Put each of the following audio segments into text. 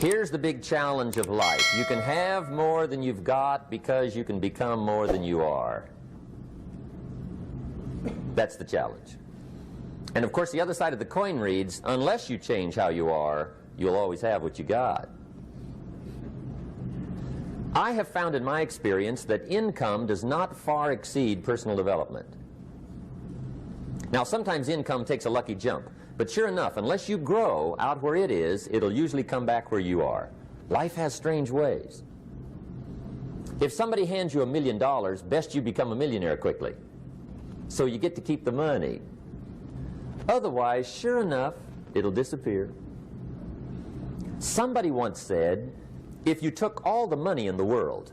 Here's the big challenge of life. You can have more than you've got because you can become more than you are. That's the challenge. And of course the other side of the coin reads, unless you change how you are, you'll always have what you got. I have found in my experience that income does not far exceed personal development. Now sometimes income takes a lucky jump, but sure enough, unless you grow out where it is, it'll usually come back where you are. Life has strange ways. If somebody hands you $1 million, best you become a millionaire quickly, so you get to keep the money. Otherwise, sure enough, it'll disappear. Somebody once said, if you took all the money in the world,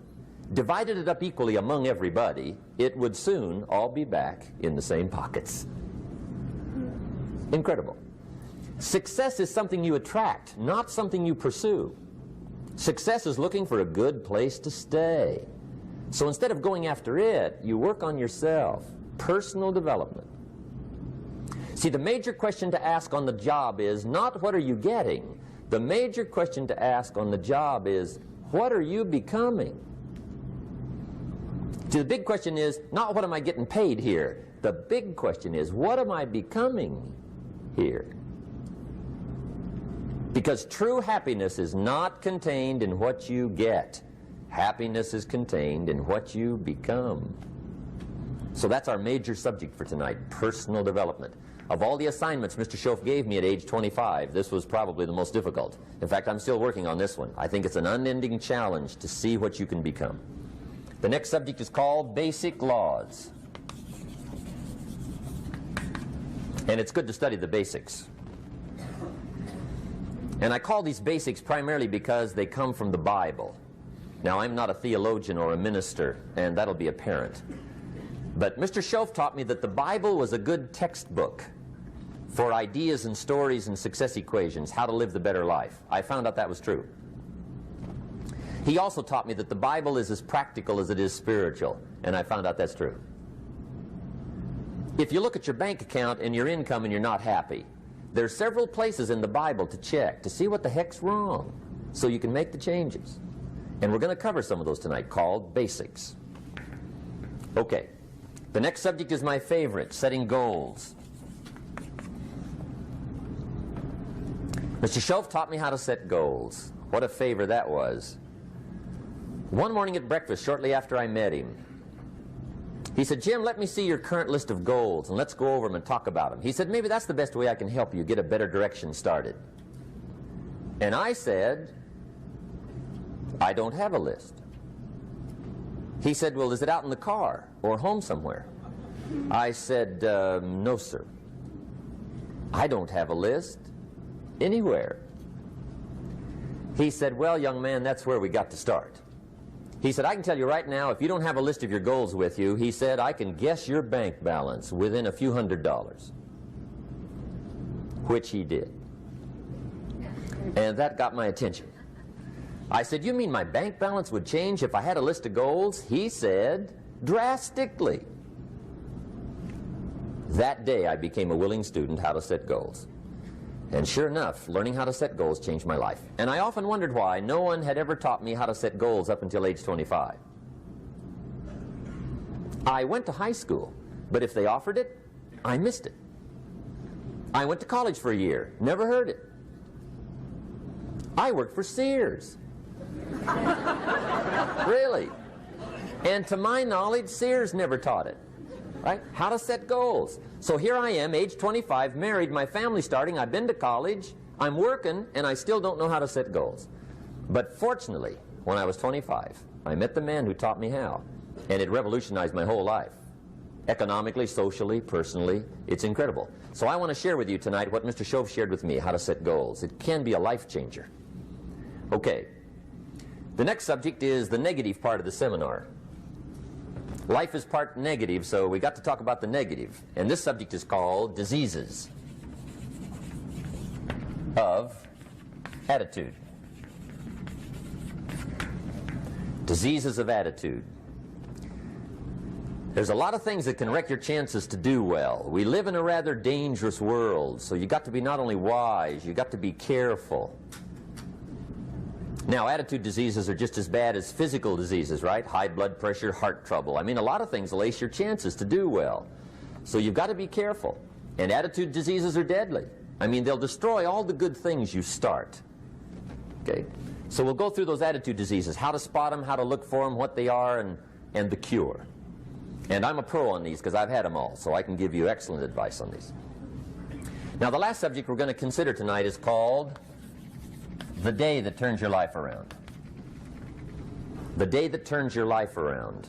divided it up equally among everybody, it would soon all be back in the same pockets. Incredible. Success is something you attract, not something you pursue. Success is looking for a good place to stay. So instead of going after it, you work on yourself. Personal development. See, the major question to ask on the job is not what are you getting. The major question to ask on the job is what are you becoming? See, the big question is not what am I getting paid here. The big question is what am I becoming here? Because true happiness is not contained in what you get. Happiness is contained in what you become. So that's our major subject for tonight, personal development. Of all the assignments Mr. Schoaf gave me at age 25, this was probably the most difficult. In fact, I'm still working on this one. I think it's an unending challenge to see what you can become. The next subject is called basic laws. And it's good to study the basics. And I call these basics primarily because they come from the Bible. Now, I'm not a theologian or a minister, and that'll be apparent. But Mr. Schoaf taught me that the Bible was a good textbook for ideas and stories and success equations, how to live the better life. I found out that was true. He also taught me that the Bible is as practical as it is spiritual, and I found out that's true. If you look at your bank account and your income and you're not happy, there are several places in the Bible to check to see what the heck's wrong so you can make the changes. And we're going to cover some of those tonight, called basics. Okay. The next subject is my favorite, setting goals. Mr. Schoaf taught me how to set goals. What a favor that was. One morning at breakfast, shortly after I met him, he said, Jim, let me see your current list of goals, and let's go over them and talk about them. He said, maybe that's the best way I can help you get a better direction started. And I said, I don't have a list. He said, well, is it out in the car or home somewhere? I said, no, sir. I don't have a list anywhere. He said, well, young man, that's where we got to start. He said, I can tell you right now, if you don't have a list of your goals with you, he said, I can guess your bank balance within a few $100s. Which he did. And that got my attention. I said, you mean my bank balance would change if I had a list of goals? He said, drastically. That day I became a willing student how to set goals. And sure enough, learning how to set goals changed my life. And I often wondered why no one had ever taught me how to set goals up until age 25. I went to high school, but if they offered it, I missed it. I went to college for a year, never heard it. I worked for Sears. Really. And to my knowledge, Sears never taught it. Right? How to set goals. So here I am, age 25, married, my family's starting, I've been to college, I'm working, and I still don't know how to set goals. But fortunately, when I was 25, I met the man who taught me how, and it revolutionized my whole life. Economically, socially, personally, it's incredible. So I want to share with you tonight what Mr. Schoaf shared with me, how to set goals. It can be a life changer. Okay. The next subject is the negative part of the seminar. Life is part negative, so we got to talk about the negative. And this subject is called diseases of attitude. Diseases of attitude. There's a lot of things that can wreck your chances to do well. We live in a rather dangerous world, so you got to be not only wise, you got to be careful. Now, attitude diseases are just as bad as physical diseases, right? High blood pressure, heart trouble. I mean, a lot of things will ace your chances to do well. So you've got to be careful. And attitude diseases are deadly. I mean, they'll destroy all the good things you start. Okay? So we'll go through those attitude diseases, how to spot them, how to look for them, what they are, and the cure. And I'm a pro on these because I've had them all, so I can give you excellent advice on these. Now, the last subject we're going to consider tonight is called the day that turns your life around. The day that turns your life around.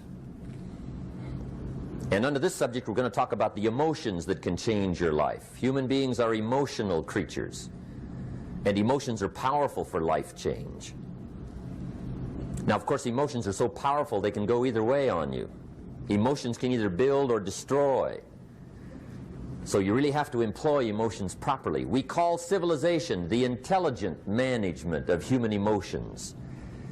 And under this subject, we're going to talk about the emotions that can change your life. Human beings are emotional creatures, and emotions are powerful for life change. Now, of course, emotions are so powerful they can go either way on you. Emotions can either build or destroy. So you really have to employ emotions properly. We call civilization the intelligent management of human emotions.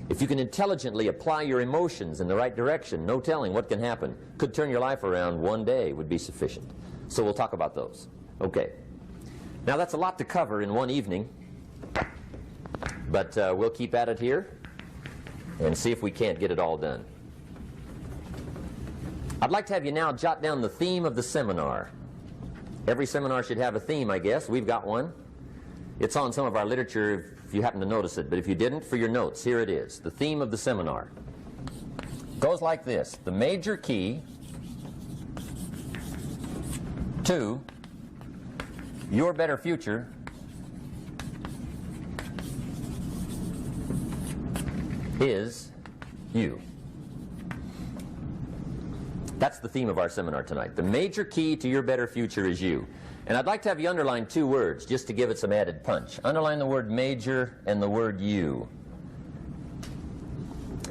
If you can intelligently apply your emotions in the right direction, no telling what can happen. Could turn your life around one day would be sufficient. So we'll talk about those. Okay. Now that's a lot to cover in one evening, but we'll keep at it here and see if we can't get it all done. I'd like to have you now jot down the theme of the seminar. Every seminar should have a theme, I guess. We've got one. It's on some of our literature if you happen to notice it, but if you didn't, for your notes, here it is. The theme of the seminar goes like this: the major key to your better future is you. That's the theme of our seminar tonight. The major key to your better future is you. And I'd like to have you underline two words just to give it some added punch. Underline the word major and the word you,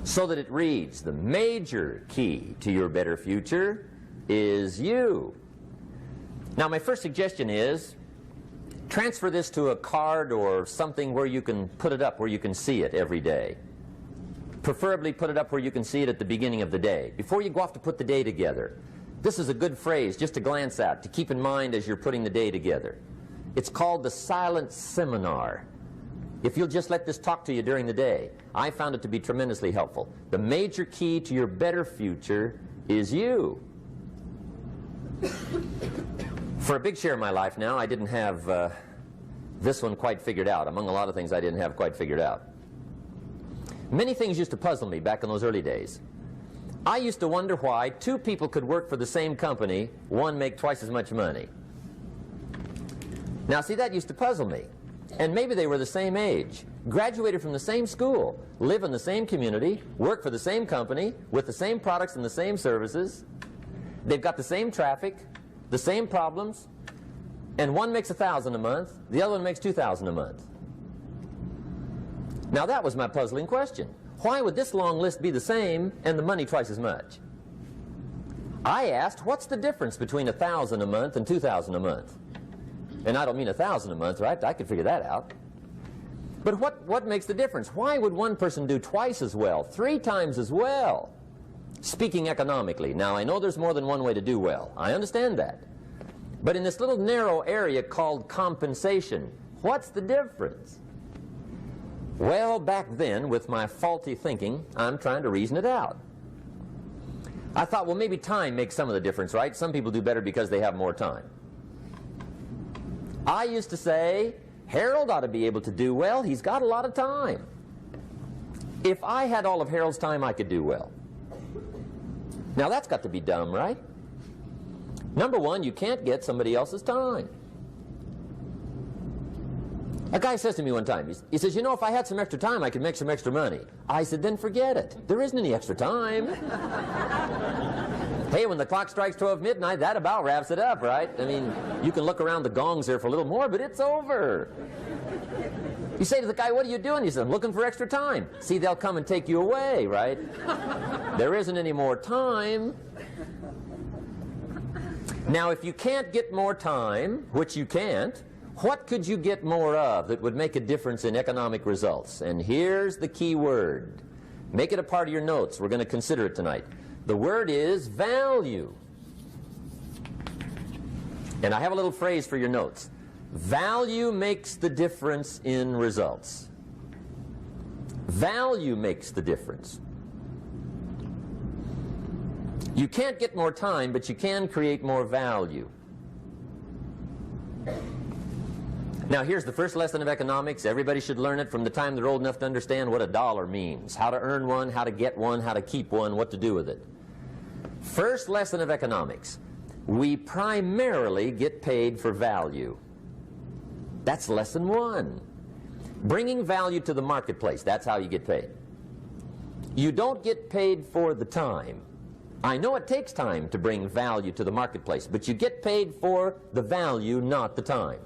so that it reads, the major key to your better future is you. Now, my first suggestion is transfer this to a card or something where you can put it up, where you can see it every day. Preferably put it up where you can see it at the beginning of the day, before you go off to put the day together. This is a good phrase just to glance at, to keep in mind as you're putting the day together. It's called the silent seminar. If you'll just let this talk to you during the day, I found it to be tremendously helpful. The major key to your better future is you. For a big share of my life now, I didn't have this one quite figured out. Among a lot of things I didn't have quite figured out. Many things used to puzzle me back in those early days. I used to wonder why two people could work for the same company, one make twice as much money. Now, see, that used to puzzle me. And maybe they were the same age, graduated from the same school, live in the same community, work for the same company, with the same products and the same services. They've got the same traffic, the same problems, and one makes $1,000 a month, the other one makes $2,000 a month. Now that was my puzzling question. Why would this long list be the same and the money twice as much? I asked, what's the difference between $1,000 a month and $2,000 a month? And I don't mean $1,000 a month, right? I could figure that out. But what makes the difference? Why would one person do twice as well, 3 times as well? Speaking economically. Now, I know there's more than one way to do well. I understand that. But in this little narrow area called compensation, what's the difference? Well, back then, with my faulty thinking, I'm trying to reason it out. I thought, well, maybe time makes some of the difference, right? Some people do better because they have more time. I used to say, Harold ought to be able to do well. He's got a lot of time. If I had all of Harold's time, I could do well. Now, that's got to be dumb, right? Number one, you can't get somebody else's time. A guy says to me one time, he says, you know, if I had some extra time, I could make some extra money. I said, then forget it. There isn't any extra time. Hey, when the clock strikes 12 midnight, that about wraps it up, right? I mean, you can look around the gongs there for a little more, but it's over. You say to the guy, what are you doing? He says, I'm looking for extra time. See, they'll come and take you away, right? There isn't any more time. Now, if you can't get more time, which you can't, what could you get more of that would make a difference in economic results? And here's the key word. Make it a part of your notes. We're going to consider it tonight. The word is value. And I have a little phrase for your notes. Value makes the difference in results. Value makes the difference. You can't get more time, but you can create more value. Now here's the first lesson of economics. Everybody should learn it from the time they're old enough to understand what a dollar means, how to earn one, how to get one, how to keep one, what to do with it. First lesson of economics. We primarily get paid for value. That's lesson one. Bringing value to the marketplace, that's how you get paid. You don't get paid for the time. I know it takes time to bring value to the marketplace, but you get paid for the value, not the time.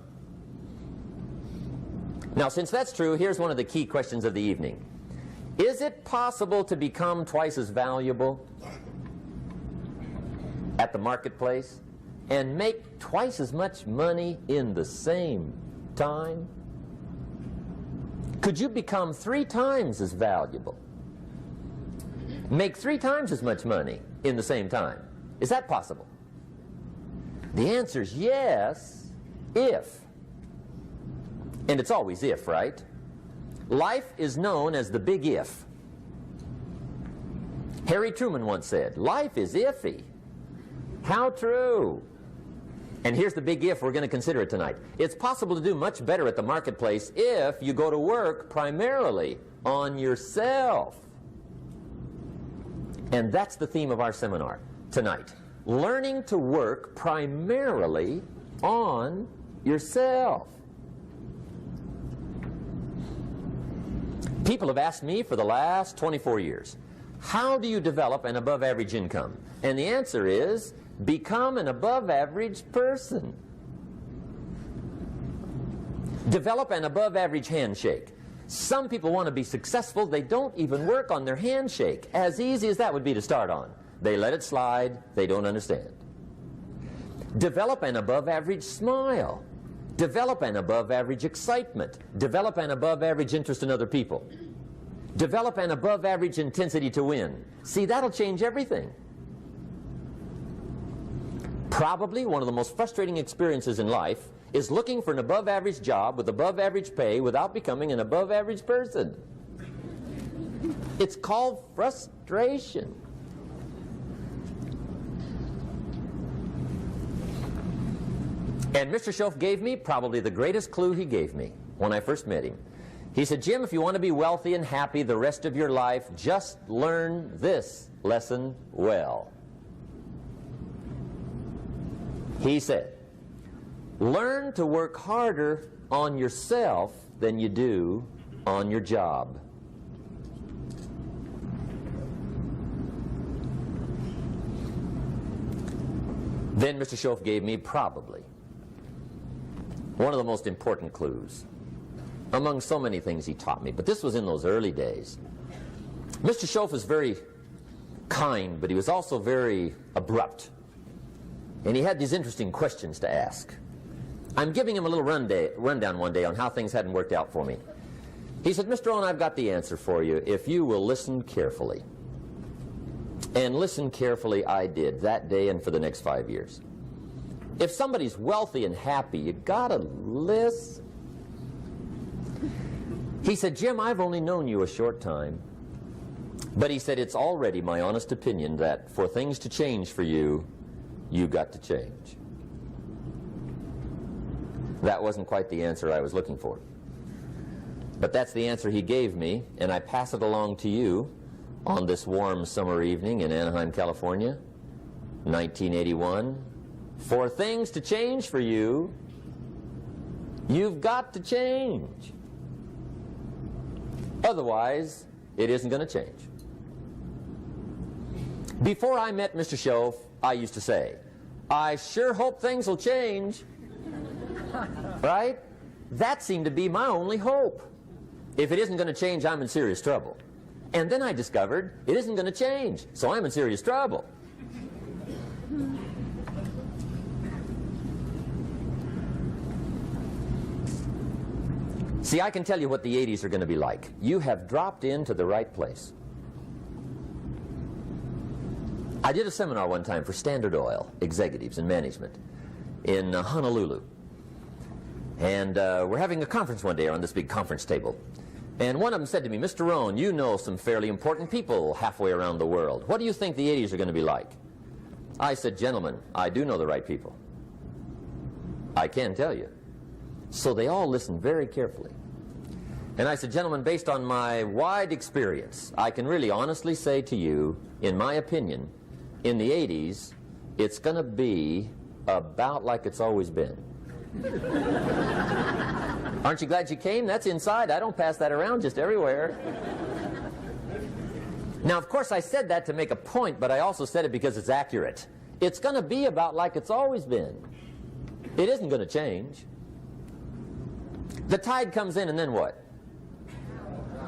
Now, since that's true, here's one of the key questions of the evening. Is it possible to become twice as valuable at the marketplace and make twice as much money in the same time? Could you become 3 times as valuable? Make 3 times as much money in the same time? Is that possible? The answer is yes, if. And it's always if, right? Life is known as the big if. Harry Truman once said, life is iffy. How true. And here's the big if we're going to consider it tonight. It's possible to do much better at the marketplace if you go to work primarily on yourself. And that's the theme of our seminar tonight. Learning to work primarily on yourself. People have asked me for the last 24 years, how do you develop an above-average income? And the answer is, become an above-average person. Develop an above-average handshake. Some people want to be successful, they don't even work on their handshake. As easy as that would be to start on. They let it slide, they don't understand. Develop an above-average smile. Develop an above-average excitement. Develop an above-average interest in other people. Develop an above-average intensity to win. See, that'll change everything. Probably one of the most frustrating experiences in life is looking for an above-average job with above-average pay without becoming an above-average person. It's called frustration. And Mr. Schoaf gave me probably the greatest clue he gave me when I first met him. He said, Jim, if you want to be wealthy and happy the rest of your life, just learn this lesson well. He said, learn to work harder on yourself than you do on your job. Then Mr. Schoaf gave me probably one of the most important clues among so many things he taught me, but this was in those early days. Mr. Schoaf was very kind, but he was also very abrupt. And he had these interesting questions to ask. I'm giving him a little rundown one day on how things hadn't worked out for me. He said, Mr. Rohn, I've got the answer for you if you will listen carefully. And listen carefully I did that day and for the next 5 years. If somebody's wealthy and happy, you gotta listen. He said, Jim, I've only known you a short time. But he said, it's already my honest opinion that for things to change for you, you got to change. That wasn't quite the answer I was looking for. But that's the answer he gave me, and I pass it along to you on this warm summer evening in Anaheim, California, 1981. For things to change for you, you've got to change. Otherwise, it isn't going to change. Before I met Mr. Schoaf, I used to say, I sure hope things will change. Right? That seemed to be my only hope. If it isn't going to change, I'm in serious trouble. And then I discovered it isn't going to change, so I'm in serious trouble. See, I can tell you what the 80s are going to be like. You have dropped into the right place. I did a seminar one time for Standard Oil executives and management in Honolulu. And we're having a conference one day on this big conference table. And one of them said to me, Mr. Rohn, you know some fairly important people halfway around the world. What do you think the 80s are going to be like? I said, gentlemen, I do know the right people. I can tell you. So they all listened very carefully. And I said, gentlemen, based on my wide experience, I can really honestly say to you, in my opinion, in the 80s, it's going to be about like it's always been. Aren't you glad you came? That's inside. I don't pass that around just everywhere. Now, of course, I said that to make a point, but I also said it because it's accurate. It's going to be about like it's always been. It isn't going to change. The tide comes in, and then what?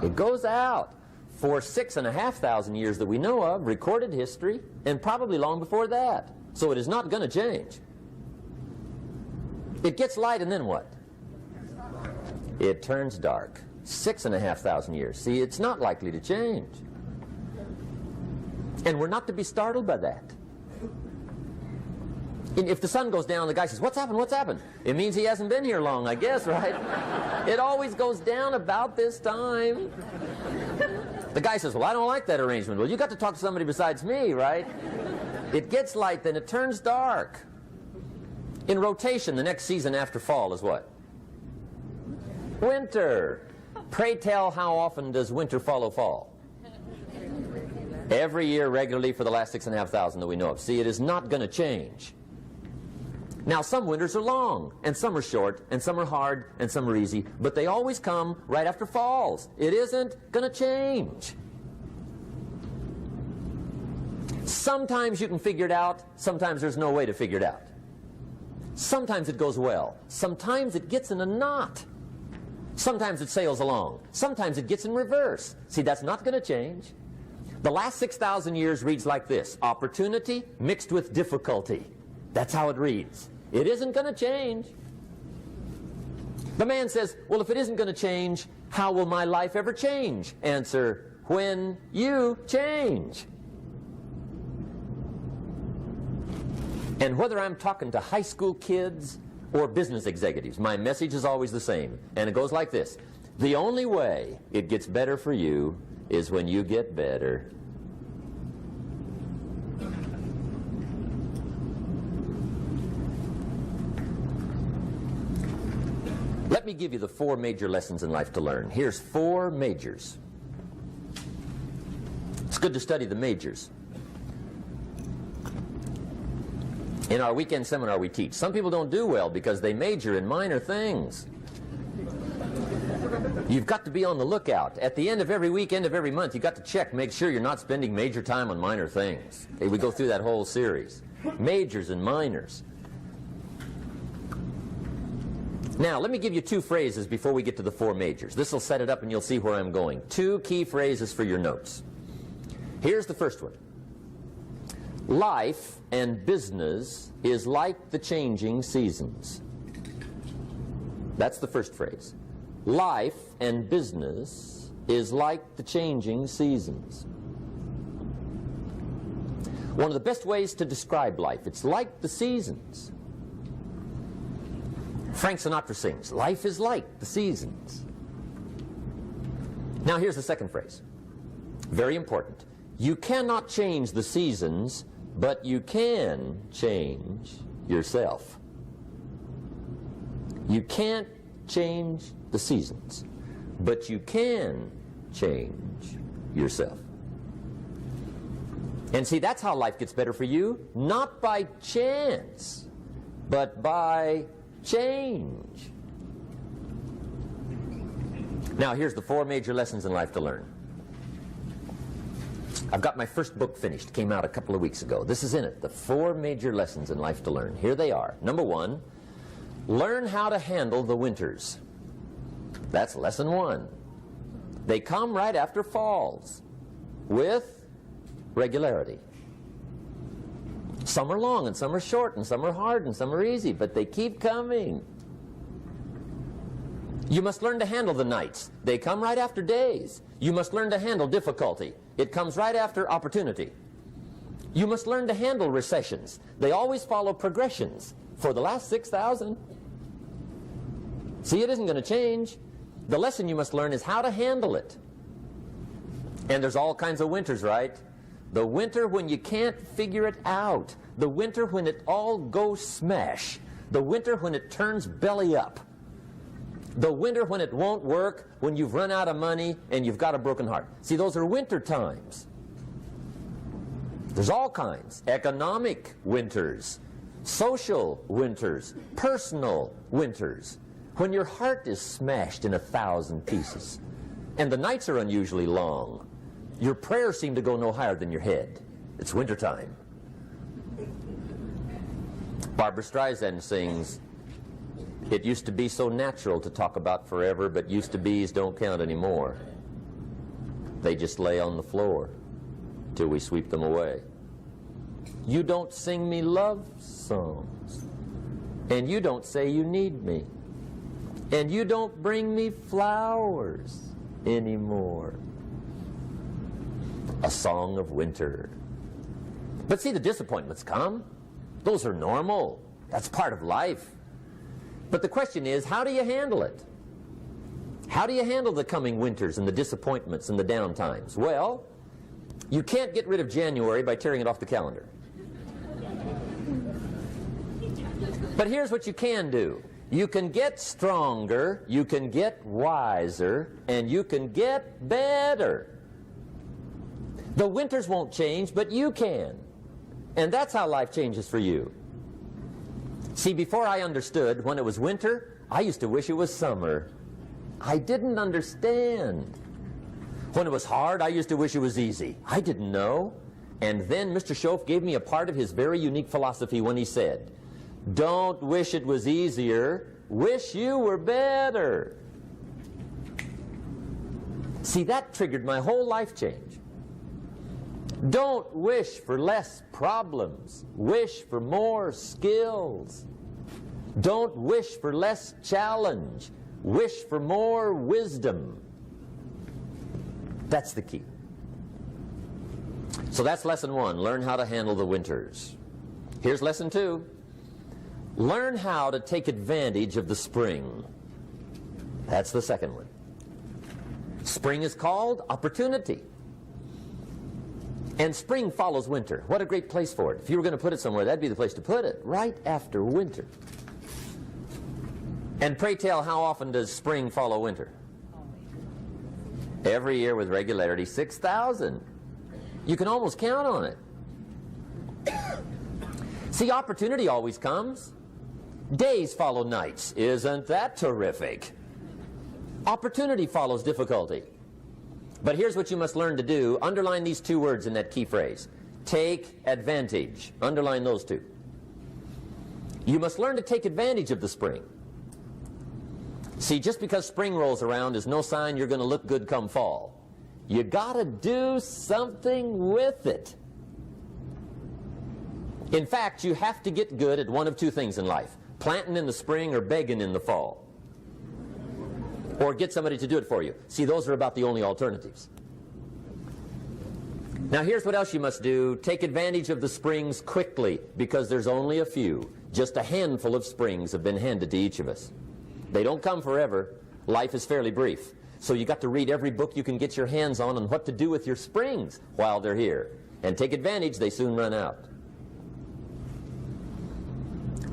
It goes out. For 6,500 years that we know of, recorded history, and probably long before that. So it is not going to change. It gets light, and then what? It turns dark. 6,500 years. See, it's not likely to change. And we're not to be startled by that. And if the sun goes down, the guy says, what's happened, what's happened? It means he hasn't been here long, I guess, right? It always goes down about this time. The guy says, well, I don't like that arrangement. Well, you got to talk to somebody besides me, right? It gets light, then it turns dark. In rotation, the next season after fall is what? Winter. Pray tell, how often does winter follow fall? Every year regularly for the last 6,500 that we know of. See, it is not going to change. Now, some winters are long, and some are short, and some are hard, and some are easy, but they always come right after falls. It isn't going to change. Sometimes you can figure it out, sometimes there's no way to figure it out. Sometimes it goes well, sometimes it gets in a knot. Sometimes it sails along, sometimes it gets in reverse. See, that's not going to change. The last 6,000 years reads like this: opportunity mixed with difficulty. That's how it reads. It isn't going to change. The man says, well, if it isn't going to change, how will my life ever change? Answer, when you change. And whether I'm talking to high school kids or business executives, my message is always the same. And it goes like this: the only way it gets better for you is when you get better. Let me give you the 4 major lessons in life to learn. Here's 4 majors. It's good to study the majors. In our weekend seminar we teach. Some people don't do well because they major in minor things. You've got to be on the lookout. At the end of every week, end of every month, you've got to check, make sure you're not spending major time on minor things. Okay, we go through that whole series. Majors and minors. Now, let me give you 2 phrases before we get to the 4 majors. This will set it up and you'll see where I'm going. 2 key phrases for your notes. Here's the first one. Life and business is like the changing seasons. That's the first phrase. Life and business is like the changing seasons. One of the best ways to describe life, it's like the seasons. Frank Sinatra sings, life is like the seasons. Now here's the second phrase. Very important. You cannot change the seasons, but you can change yourself. You can't change the seasons, but you can change yourself. And see, that's how life gets better for you, not by chance, but by change. Now, here's the 4 major lessons in life to learn. I've got my first book finished. Came out a couple of weeks ago. This is in it. The 4 major lessons in life to learn. Here they are. Number 1, learn how to handle the winters. That's lesson 1. They come right after falls with regularity. Some are long and some are short and some are hard and some are easy, but they keep coming. You must learn to handle the nights. They come right after days. You must learn to handle difficulty. It comes right after opportunity. You must learn to handle recessions. They always follow progressions for the last 6,000. See, it isn't going to change. The lesson you must learn is how to handle it. And there's all kinds of winters, right? The winter when you can't figure it out. The winter when it all goes smash. The winter when it turns belly up. The winter when it won't work, when you've run out of money and you've got a broken heart. See, those are winter times. There's all kinds. Economic winters, social winters, personal winters. When your heart is smashed in 1,000 pieces and the nights are unusually long, your prayers seem to go no higher than your head. It's wintertime. Barbra Streisand sings, "It used to be so natural to talk about forever, but used to be's don't count anymore. They just lay on the floor till we sweep them away. You don't sing me love songs, and you don't say you need me, and you don't bring me flowers anymore." A song of winter. But see, the disappointments come. Those are normal. That's part of life. But the question is, how do you handle it? How do you handle the coming winters and the disappointments and the down times? Well, you can't get rid of January by tearing it off the calendar. But here's what you can do. You can get stronger, you can get wiser, and you can get better. The winters won't change, but you can. And that's how life changes for you. See, before I understood, when it was winter, I used to wish it was summer. I didn't understand. When it was hard, I used to wish it was easy. I didn't know. And then Mr. Schoaf gave me a part of his very unique philosophy when he said, "Don't wish it was easier, wish you were better." See, that triggered my whole life change. Don't wish for less problems. Wish for more skills. Don't wish for less challenge. Wish for more wisdom. That's the key. So that's lesson one. Learn how to handle the winters. Here's lesson two. Learn how to take advantage of the spring. That's the second one. Spring is called opportunity. And spring follows winter. What a great place for it. If you were going to put it somewhere, that'd be the place to put it, right after winter. And pray tell, how often does spring follow winter? Every year with regularity, 6,000. You can almost count on it. See, opportunity always comes. Days follow nights. Isn't that terrific? Opportunity follows difficulty. But here's what you must learn to do. Underline these two words in that key phrase. Take advantage. Underline those two. You must learn to take advantage of the spring. See, just because spring rolls around is no sign you're going to look good come fall. You got to do something with it. In fact, you have to get good at one of two things in life. Planting in the spring or begging in the fall. Or get somebody to do it for you. See, those are about the only alternatives. Now here's what else you must do. Take advantage of the springs quickly, because there's only a few. Just a handful of springs have been handed to each of us. They don't come forever. Life is fairly brief. So you got to read every book you can get your hands on what to do with your springs while they're here. And take advantage, they soon run out.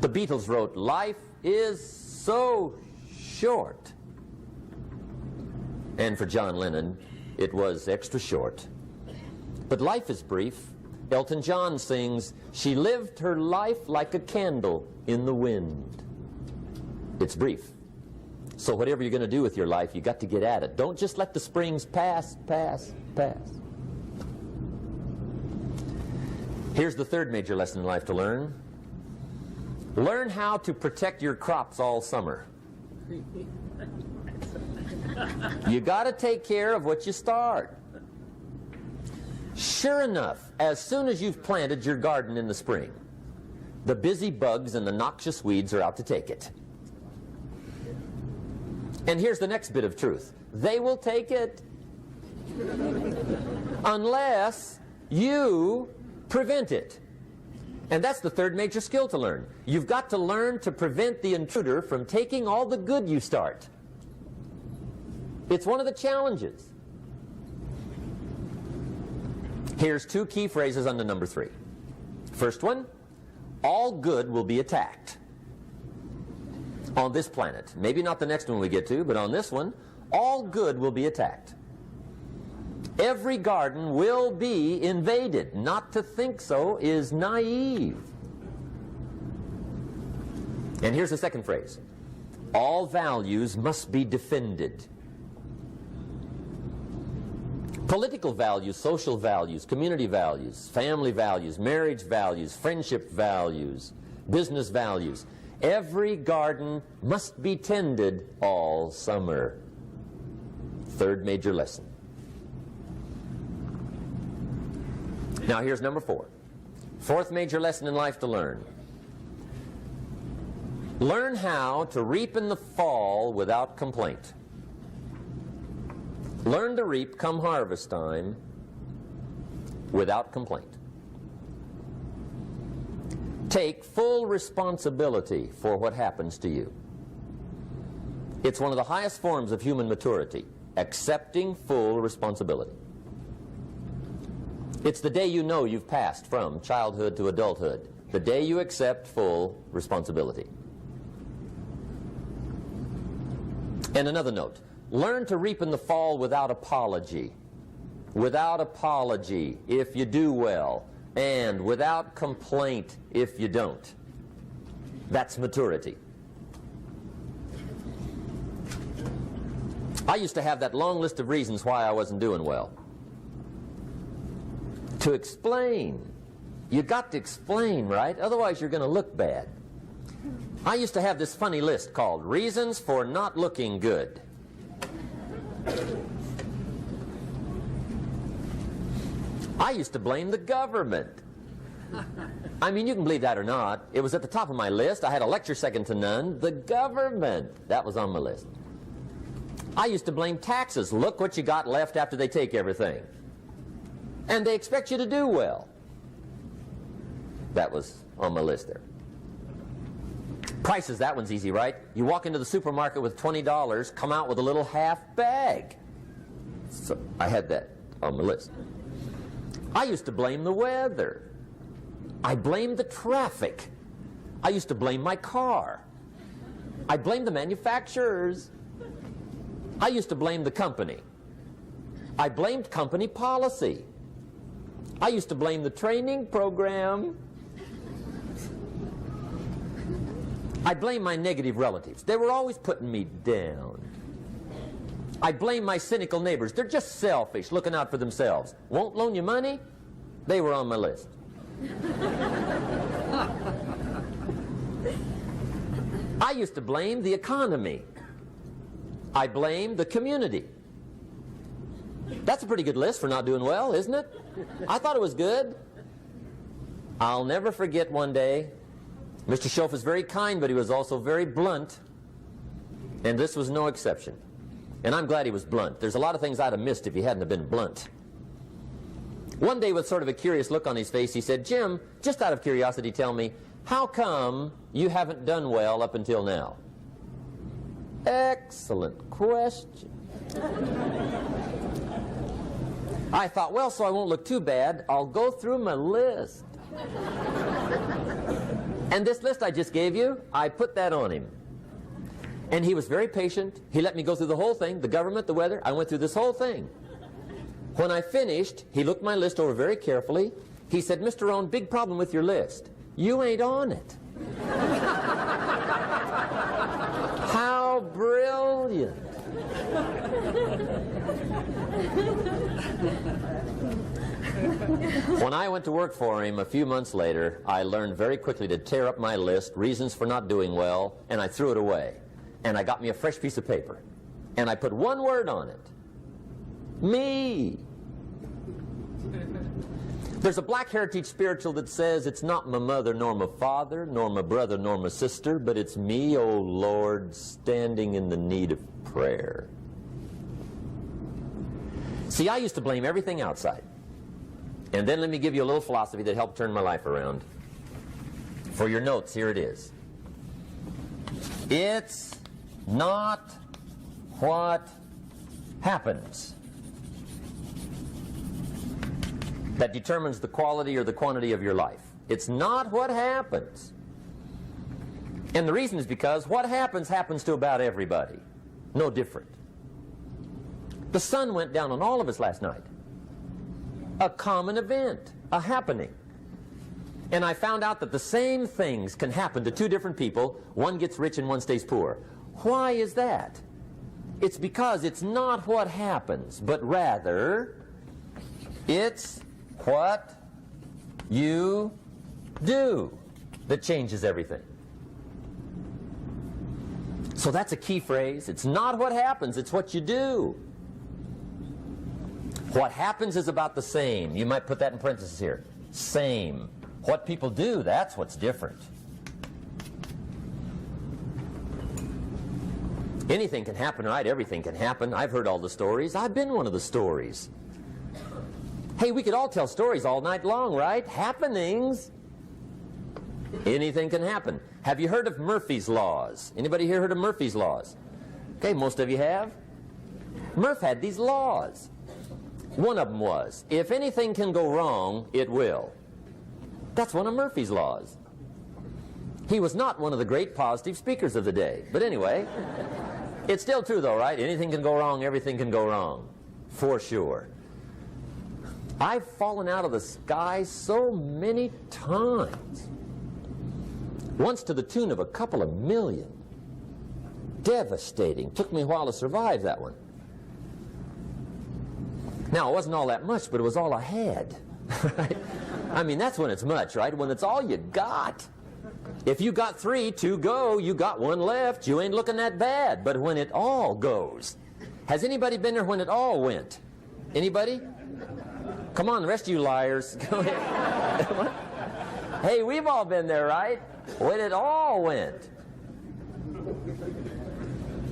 The Beatles wrote, "Life is so short." And for John Lennon, it was extra short. But life is brief. Elton John sings, "She lived her life like a candle in the wind." It's brief. So whatever you're going to do with your life, you got to get at it. Don't just let the springs pass. Here's the third major lesson in life to learn. Learn how to protect your crops all summer. You got to take care of what you start. Sure enough, as soon as you've planted your garden in the spring, the busy bugs and the noxious weeds are out to take it. And here's the next bit of truth. They will take it unless you prevent it. And that's the third major skill to learn. You've got to learn to prevent the intruder from taking all the good you start. It's one of the challenges. Here's two key phrases under number 3. First one, all good will be attacked on this planet. Maybe not the next one we get to, but on this one, all good will be attacked. Every garden will be invaded. Not to think so is naive. And here's the second phrase. All values must be defended. Political values, social values, community values, family values, marriage values, friendship values, business values. Every garden must be tended all summer. Third major lesson. Now here's number 4. Fourth major lesson in life to learn. Learn how to reap in the fall without complaint. Learn to reap come harvest time without complaint. Take full responsibility for what happens to you. It's one of the highest forms of human maturity, accepting full responsibility. It's the day you know you've passed from childhood to adulthood, the day you accept full responsibility. And another note, learn to reap in the fall without apology. Without apology if you do well, and without complaint if you don't. That's maturity. I used to have that long list of reasons why I wasn't doing well. To explain. You got to explain, right? Otherwise you're going to look bad. I used to have this funny list called Reasons for Not Looking Good. I used to blame the government. I mean, you can believe that or not. It was at the top of my list. I had a lecture second to none. The government. That was on my list. I used to blame taxes. Look what you got left after they take everything. And they expect you to do well. That was on my list there. Prices, that one's easy, right? You walk into the supermarket with $20, come out with a little half bag. So I had that on my list. I used to blame the weather. I blamed the traffic. I used to blame my car. I blamed the manufacturers. I used to blame the company. I blamed company policy. I used to blame the training program. I blame my negative relatives. They were always putting me down. I blame my cynical neighbors. They're just selfish, looking out for themselves. Won't loan you money? They were on my list. I used to blame the economy. I blamed the community. That's a pretty good list for not doing well, isn't it? I thought it was good. I'll never forget one day, Mr. Schoaf was very kind, but he was also very blunt, and this was no exception. And I'm glad he was blunt. There's a lot of things I'd have missed if he hadn't have been blunt. One day, with sort of a curious look on his face, he said, "Jim, just out of curiosity, tell me, how come you haven't done well up until now?" Excellent question. I thought, well, so I won't look too bad, I'll go through my list. And this list I just gave you, I put that on him. And he was very patient. He let me go through the whole thing, the government, the weather. I went through this whole thing. When I finished, he looked my list over very carefully. He said, "Mr. Rohn, big problem with your list. You ain't on it." How brilliant. When I went to work for him a few months later, I learned very quickly to tear up my list, reasons for not doing well, and I threw it away. And I got me a fresh piece of paper. And I put one word on it. Me. There's a Black Heritage spiritual that says, "It's not my mother nor my father, nor my brother nor my sister, but it's me, O Lord, standing in the need of prayer." See, I used to blame everything outside. And then let me give you a little philosophy that helped turn my life around. For your notes, here it is. It's not what happens that determines the quality or the quantity of your life. It's not what happens. And the reason is because what happens happens to about everybody. No different. The sun went down on all of us last night. A common event, a happening. And I found out that the same things can happen to two different people. One gets rich and one stays poor. Why is that? It's because it's not what happens, but rather it's what you do that changes everything. So that's a key phrase. It's not what happens, it's what you do. What happens is about the same. You might put that in parentheses here. Same. What people do, that's what's different. Anything can happen, right? Everything can happen. I've heard all the stories. I've been one of the stories. Hey, we could all tell stories all night long, right? Happenings. Anything can happen. Have you heard of Murphy's Laws? Anybody here heard of Murphy's Laws? Okay, most of you have. Murph had these laws. One of them was, if anything can go wrong, it will. That's one of Murphy's Laws. He was not one of the great positive speakers of the day. But anyway, it's still true though, right? Anything can go wrong, everything can go wrong. For sure. I've fallen out of the sky so many times. Once to the tune of a couple of million. Devastating. Took me a while to survive that one. Now, it wasn't all that much, but it was all I had. Right? I mean, that's when it's much, right? When it's all you got. If you got 3, 2 go, you got 1 left, you ain't looking that bad. But when it all goes, has anybody been there when it all went? Anybody? Come on, the rest of you liars. Go ahead. Hey, we've all been there, right? When it all went.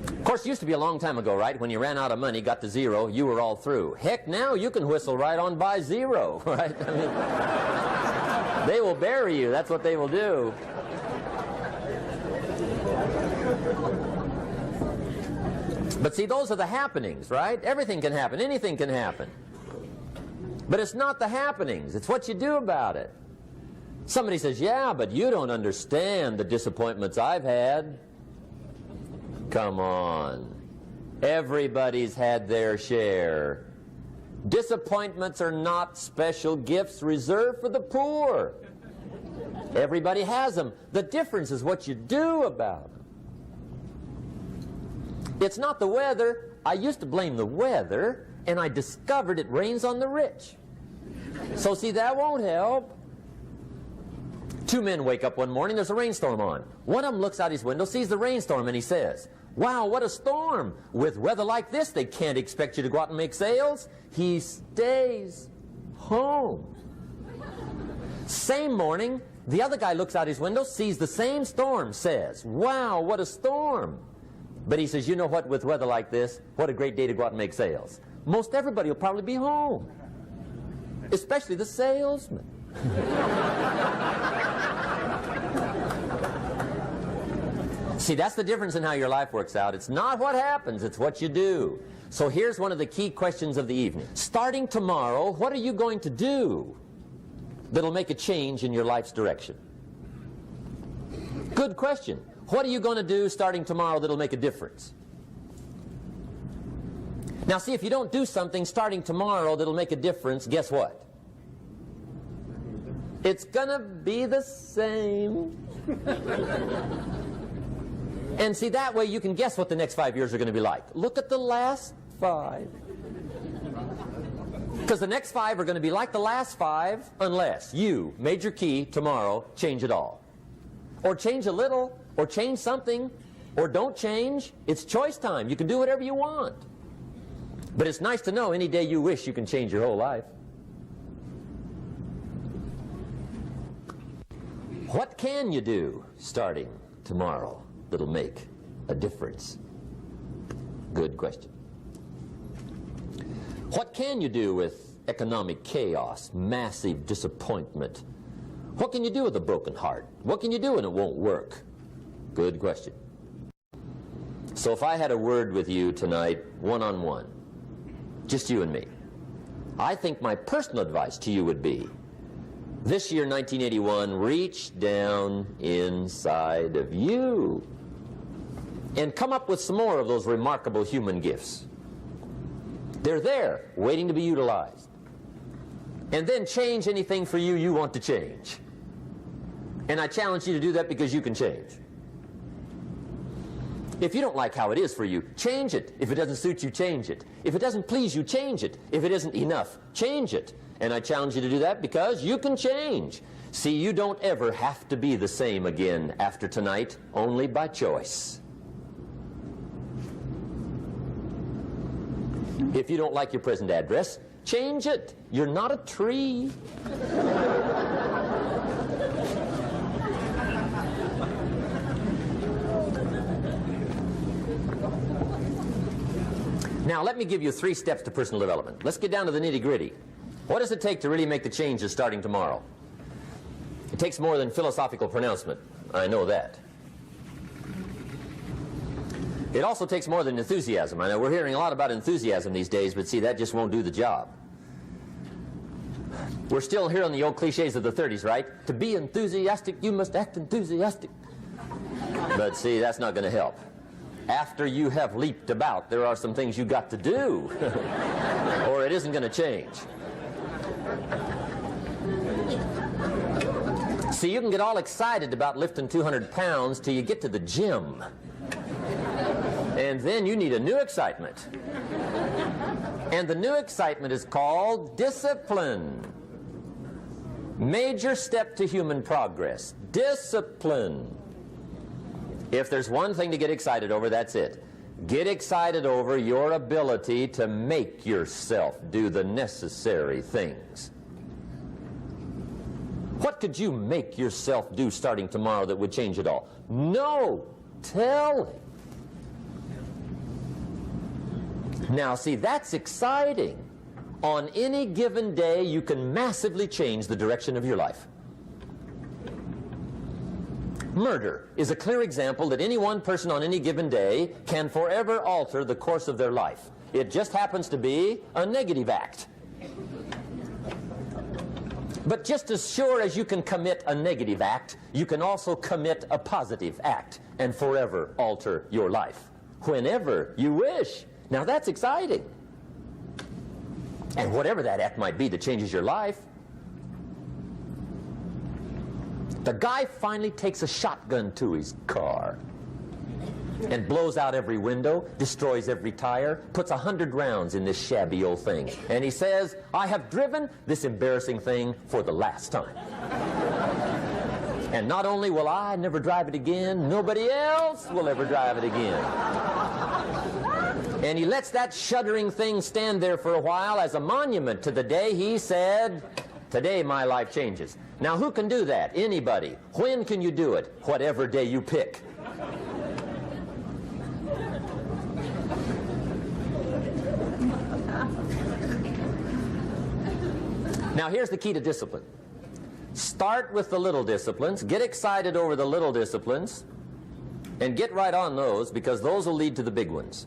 Of course, it used to be a long time ago, right? When you ran out of money, got to 0, you were all through. Heck, now you can whistle right on by 0, right? I mean, they will bury you. That's what they will do. But see, those are the happenings, right? Everything can happen. Anything can happen. But it's not the happenings. It's what you do about it. Somebody says, yeah, but you don't understand the disappointments I've had. Come on. Everybody's had their share. Disappointments are not special gifts reserved for the poor. Everybody has them. The difference is what you do about them. It's not the weather. I used to blame the weather, and I discovered it rains on the rich. So see, that won't help. 2 men wake up one morning, there's a rainstorm on. One of them looks out his window, sees the rainstorm, and he says, wow, what a storm. With weather like this, they can't expect you to go out and make sales. He stays home. Same morning, the other guy looks out his window, sees the same storm, says, wow, what a storm. But he says, you know what, with weather like this, what a great day to go out and make sales. Most everybody will probably be home, especially the salesman. See, that's the difference in how your life works out. It's not what happens, it's what you do. So here's one of the key questions of the evening. Starting tomorrow, what are you going to do that'll make a change in your life's direction? Good question. What are you going to do starting tomorrow that'll make a difference? Now see, if you don't do something starting tomorrow that'll make a difference, guess what? It's going to be the same. And see, that way you can guess what the next 5 years are going to be like. Look at the last 5. Because the next 5 are going to be like the last 5 unless you, major key, tomorrow, change it all. Or change a little, or change something, or don't change. It's choice time. You can do whatever you want. But it's nice to know any day you wish you can change your whole life. What can you do starting tomorrow that'll make a difference? Good question. What can you do with economic chaos, massive disappointment? What can you do with a broken heart? What can you do when it won't work? Good question. So if I had a word with you tonight, one-on-one, just you and me. I think my personal advice to you would be, this year, 1981, reach down inside of you and come up with some more of those remarkable human gifts. They're there, waiting to be utilized. And then change anything for you you want to change. And I challenge you to do that because you can change. If you don't like how it is for you, change it. If it doesn't suit you, change it. If it doesn't please you, change it. If it isn't enough, change it. And I challenge you to do that because you can change. See, you don't ever have to be the same again after tonight, only by choice. If you don't like your present address, change it. You're not a tree. Now, let me give you 3 steps to personal development. Let's get down to the nitty-gritty. What does it take to really make the changes starting tomorrow? It takes more than philosophical pronouncement. I know that. It also takes more than enthusiasm. I know we're hearing a lot about enthusiasm these days, but see, that just won't do the job. We're still hearing the old cliches of the 30s, right? To be enthusiastic, you must act enthusiastic. But see, that's not going to help. After you have leaped about, there are some things you got to do, or it isn't going to change. See, you can get all excited about lifting 200 pounds till you get to the gym. And then you need a new excitement. And the new excitement is called discipline. Major step to human progress. Discipline. If there's one thing to get excited over, that's it. Get excited over your ability to make yourself do the necessary things. What could you make yourself do starting tomorrow that would change it all? No! Tell him. Now, see, that's exciting. On any given day, you can massively change the direction of your life. Murder is a clear example that any one person on any given day can forever alter the course of their life. It just happens to be a negative act. But just as sure as you can commit a negative act, you can also commit a positive act and forever alter your life whenever you wish. Now that's exciting. And whatever that act might be that changes your life. The guy finally takes a shotgun to his car and blows out every window, destroys every tire, puts 100 rounds in this shabby old thing. And he says, I have driven this embarrassing thing for the last time. And not only will I never drive it again, nobody else will ever drive it again. And he lets that shuddering thing stand there for a while as a monument to the day he said, today my life changes. Now who can do that? Anybody. When can you do it? Whatever day you pick. Now here's the key to discipline. Start with the little disciplines, get excited over the little disciplines, and get right on those, because those will lead to the big ones.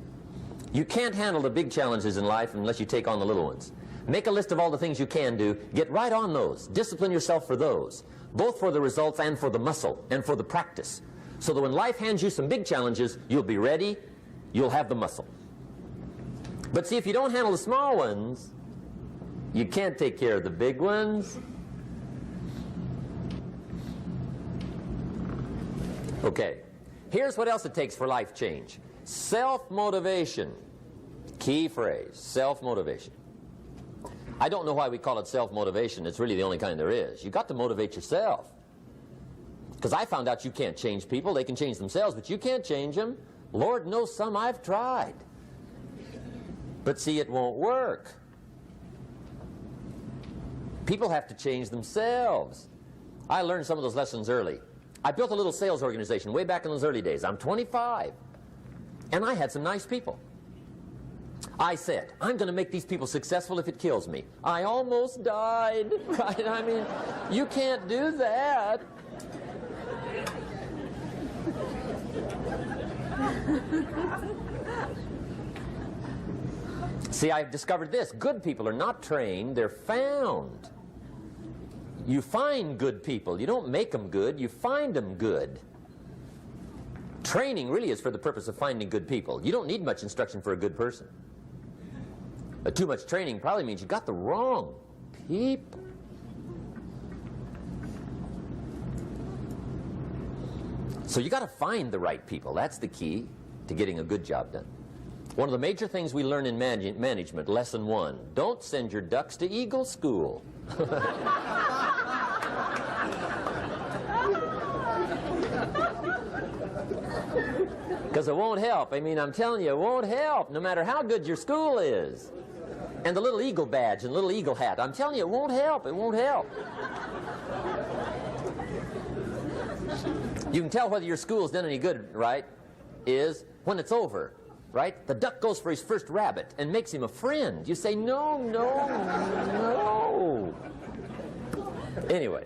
You can't handle the big challenges in life unless you take on the little ones. Make a list of all the things you can do, get right on those, discipline yourself for those, both for the results and for the muscle and for the practice, so that when life hands you some big challenges, you'll be ready, you'll have the muscle. But see, if you don't handle the small ones, you can't take care of the big ones. Okay, here's what else it takes for life change. Self-motivation. Key phrase, self-motivation. I don't know why we call it self-motivation. It's really the only kind there is. You've got to motivate yourself. Because I found out you can't change people. They can change themselves, but you can't change them. Lord knows some I've tried. But see, it won't work. People have to change themselves. I learned some of those lessons early. I built a little sales organization way back in those early days. I'm 25. And I had some nice people. I said, I'm going to make these people successful if it kills me. I almost died, right? I mean, you can't do that. See, I've discovered this. Good people are not trained, they're found. You find good people. You don't make them good, you find them good. Training really is for the purpose of finding good people. You don't need much instruction for a good person. Too much training probably means you got the wrong people. So you got to find the right people. That's the key to getting a good job done. One of the major things we learn in management, lesson 1, don't send your ducks to Eagle School. Because it won't help. I mean, I'm telling you, it won't help, no matter how good your school is. And the little eagle badge and little eagle hat, I'm telling you, it won't help. It won't help. You can tell whether your school's done any good, right, is when it's over, right? The duck goes for his first rabbit and makes him a friend. You say, no, no, no. Anyway,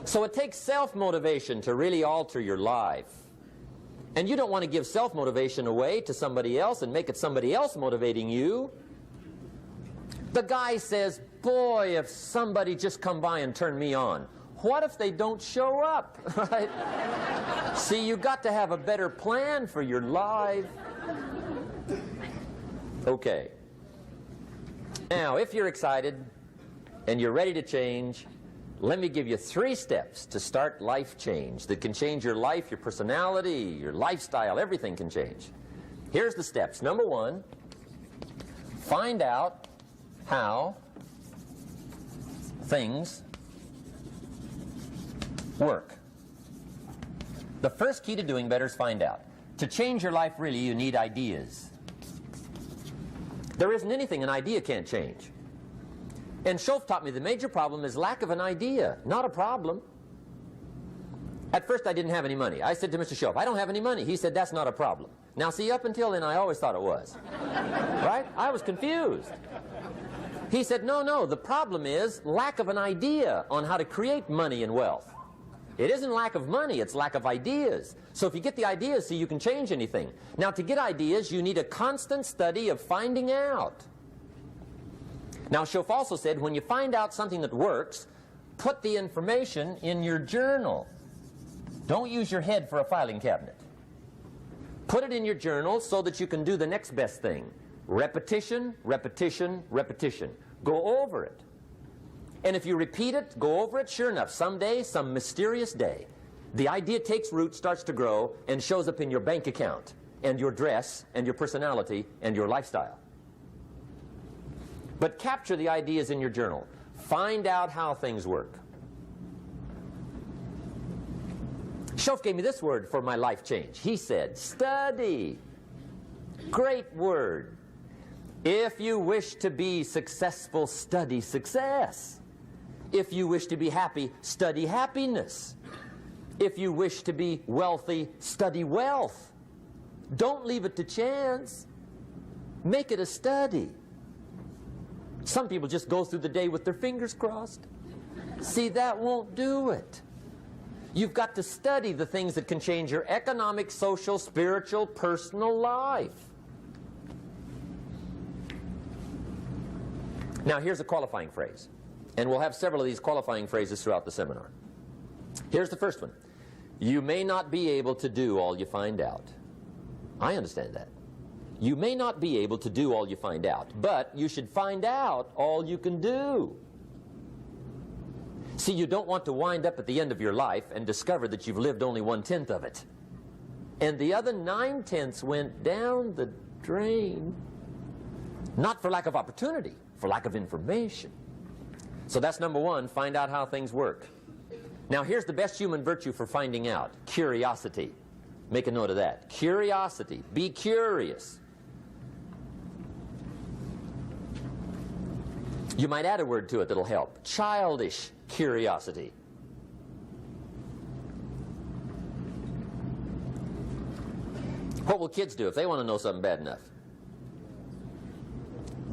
so it takes self-motivation to really alter your life. And you don't want to give self-motivation away to somebody else and make it somebody else motivating you. The guy says, boy, if somebody just come by and turn me on. What if they don't show up? Right? See, you got to have a better plan for your life. Okay. Now, if you're excited and you're ready to change, let me give you 3 steps to start life change that can change your life, your personality, your lifestyle, everything can change. Here's the steps. Number 1, find out how things work. The first key to doing better is find out. To change your life, really, you need ideas. There isn't anything an idea can't change. And Schoaf taught me the major problem is lack of an idea, not a problem. At first I didn't have any money. I said to Mr. Schoaf, I don't have any money. He said, that's not a problem. Now see, up until then I always thought it was. Right? I was confused. He said, no, no, the problem is lack of an idea on how to create money and wealth. It isn't lack of money, it's lack of ideas. So if you get the ideas, see, you can change anything. Now to get ideas, you need a constant study of finding out. Now, Schoaf also said, when you find out something that works, put the information in your journal. Don't use your head for a filing cabinet. Put it in your journal so that you can do the next best thing. Repetition, repetition, repetition. Go over it. And if you repeat it, go over it, sure enough, someday, some mysterious day, the idea takes root, starts to grow, and shows up in your bank account, and your dress, and your personality, and your lifestyle. But capture the ideas in your journal. Find out how things work. Schoaf gave me this word for my life change. He said, study. Great word. If you wish to be successful, study success. If you wish to be happy, study happiness. If you wish to be wealthy, study wealth. Don't leave it to chance. Make it a study. Some people just go through the day with their fingers crossed. See, that won't do it. You've got to study the things that can change your economic, social, spiritual, personal life. Now, here's a qualifying phrase. And we'll have several of these qualifying phrases throughout the seminar. Here's the first one. You may not be able to do all you find out. I understand that. You may not be able to do all you find out, but you should find out all you can do. See, you don't want to wind up at the end of your life and discover that you've lived only 1/10 of it. And the other 9/10 went down the drain. Not for lack of opportunity, for lack of information. So that's number 1, find out how things work. Now here's the best human virtue for finding out, curiosity. Make a note of that. Curiosity. Be curious. You might add a word to it that'll help. Childish curiosity. What will kids do if they want to know something bad enough?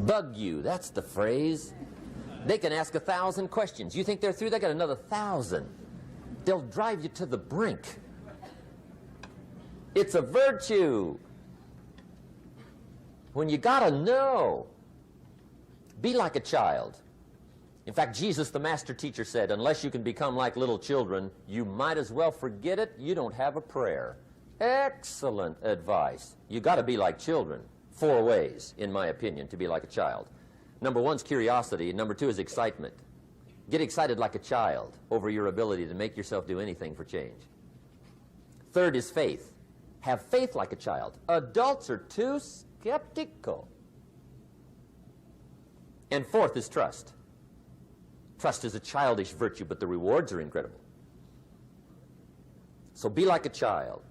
Bug you. That's the phrase. They can ask 1,000 questions. You think they're through? They got another 1,000. They'll drive you to the brink. It's a virtue. when you got to know. Be like a child. In fact, Jesus, the master teacher, said, unless you can become like little children, you might as well forget it. You don't have a prayer. Excellent advice. You got to be like children. 4 ways, in my opinion, to be like a child. Number 1 is curiosity. Number 2 is excitement. Get excited like a child over your ability to make yourself do anything for change. 3rd is faith. Have faith like a child. Adults are too skeptical. And 4th is trust. Trust is a childish virtue, but the rewards are incredible. So be like a child.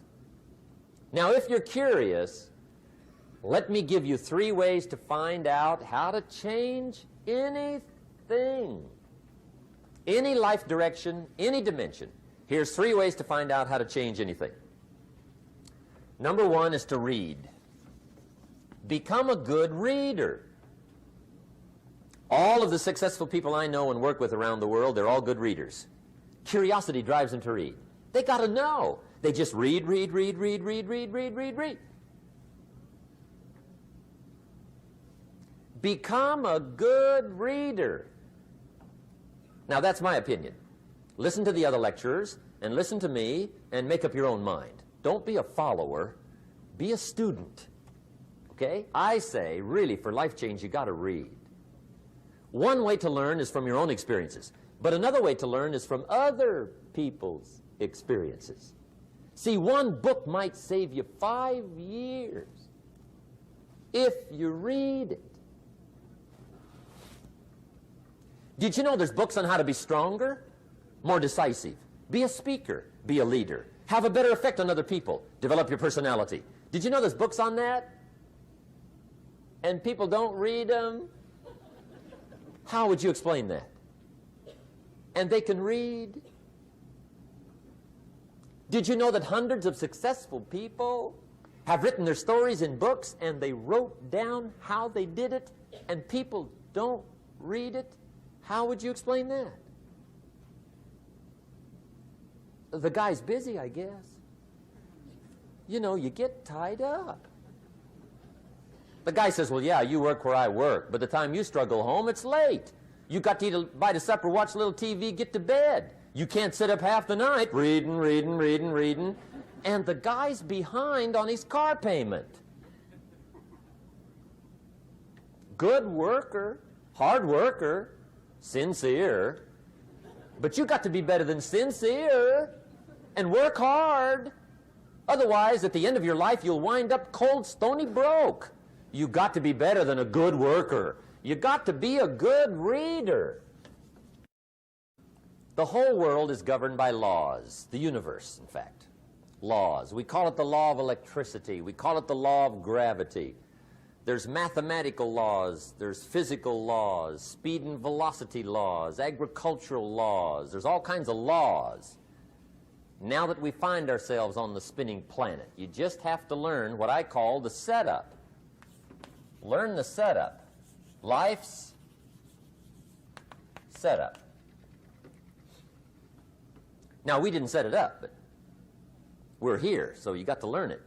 Now, if you're curious, let me give you 3 ways to find out how to change anything. Any life direction, any dimension. Here's 3 ways to find out how to change anything. Number 1 is to read. Become a good reader. All of the successful people I know and work with around the world, they're all good readers. Curiosity drives them to read. They got to know. They just read. Become a good reader. Now, that's my opinion. Listen to the other lecturers and listen to me and make up your own mind. Don't be a follower. Be a student. Okay? I say, really, for life change, you got to read. One way to learn is from your own experiences, but another way to learn is from other people's experiences. See, one book might save you 5 years if you read it. Did you know there's books on how to be stronger, more decisive, be a speaker, be a leader, have a better effect on other people, develop your personality? Did you know there's books on that? And people don't read them? How would you explain that? And they can read. Did you know that hundreds of successful people have written their stories in books and they wrote down how they did it and people don't read it? How would you explain that? The guy's busy, I guess. You know, you get tied up. The guy says, well, yeah, you work where I work. By the time you struggle home, it's late. You got to eat a bite of supper, watch a little TV, get to bed. You can't sit up half the night reading. And the guy's behind on his car payment. Good worker, hard worker, sincere. But you got to be better than sincere and work hard. Otherwise, at the end of your life, you'll wind up cold, stony broke. You got to be better than a good worker. You got to be a good reader. The whole world is governed by laws. The universe, in fact. Laws. We call it the law of electricity. We call it the law of gravity. There's mathematical laws. There's physical laws, speed and velocity laws, agricultural laws. There's all kinds of laws. Now that we find ourselves on the spinning planet, you just have to learn what I call the setup. Learn the setup. Life's setup. Now, we didn't set it up, but we're here, so you got to learn it.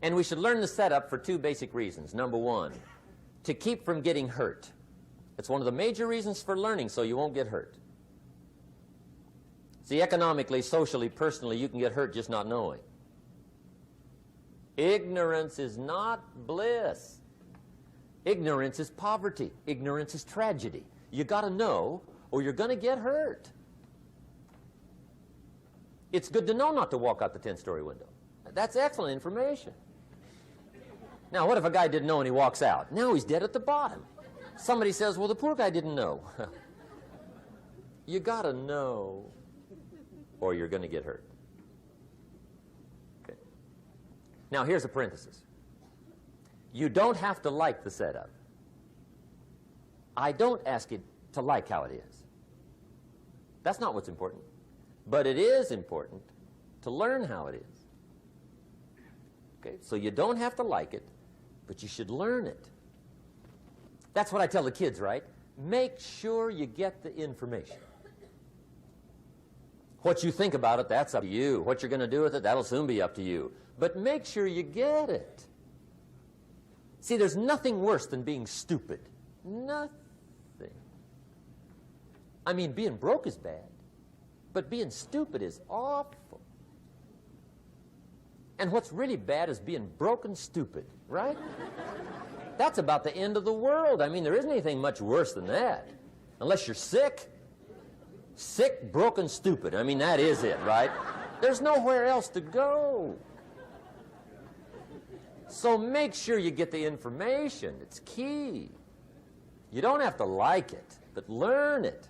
And we should learn the setup for 2 basic reasons. Number 1, to keep from getting hurt. It's one of the major reasons for learning, so you won't get hurt. See, economically, socially, personally, you can get hurt just not knowing. Ignorance is not bliss. Ignorance is poverty. Ignorance is tragedy. You got to know, or you're going to get hurt. It's good to know not to walk out the 10-story window. That's excellent information. Now, what if a guy didn't know and he walks out? Now he's dead at the bottom. Somebody says, well, the poor guy didn't know. You got to know, or you're going to get hurt. Okay. Now, here's a parenthesis. You don't have to like the setup. I don't ask you to like how it is. That's not what's important. But it is important to learn how it is. Okay? So you don't have to like it, but you should learn it. That's what I tell the kids, right? Make sure you get the information. What you think about it, that's up to you. What you're going to do with it, that'll soon be up to you. But make sure you get it. See, there's nothing worse than being stupid. Nothing. I mean, being broke is bad, but being stupid is awful. And what's really bad is being broke and stupid, right? That's about the end of the world. I mean, there isn't anything much worse than that. Unless you're sick. Sick, broken, stupid. I mean, that is it, right? There's nowhere else to go. So make sure you get the information. It's key. You don't have to like it, but learn it.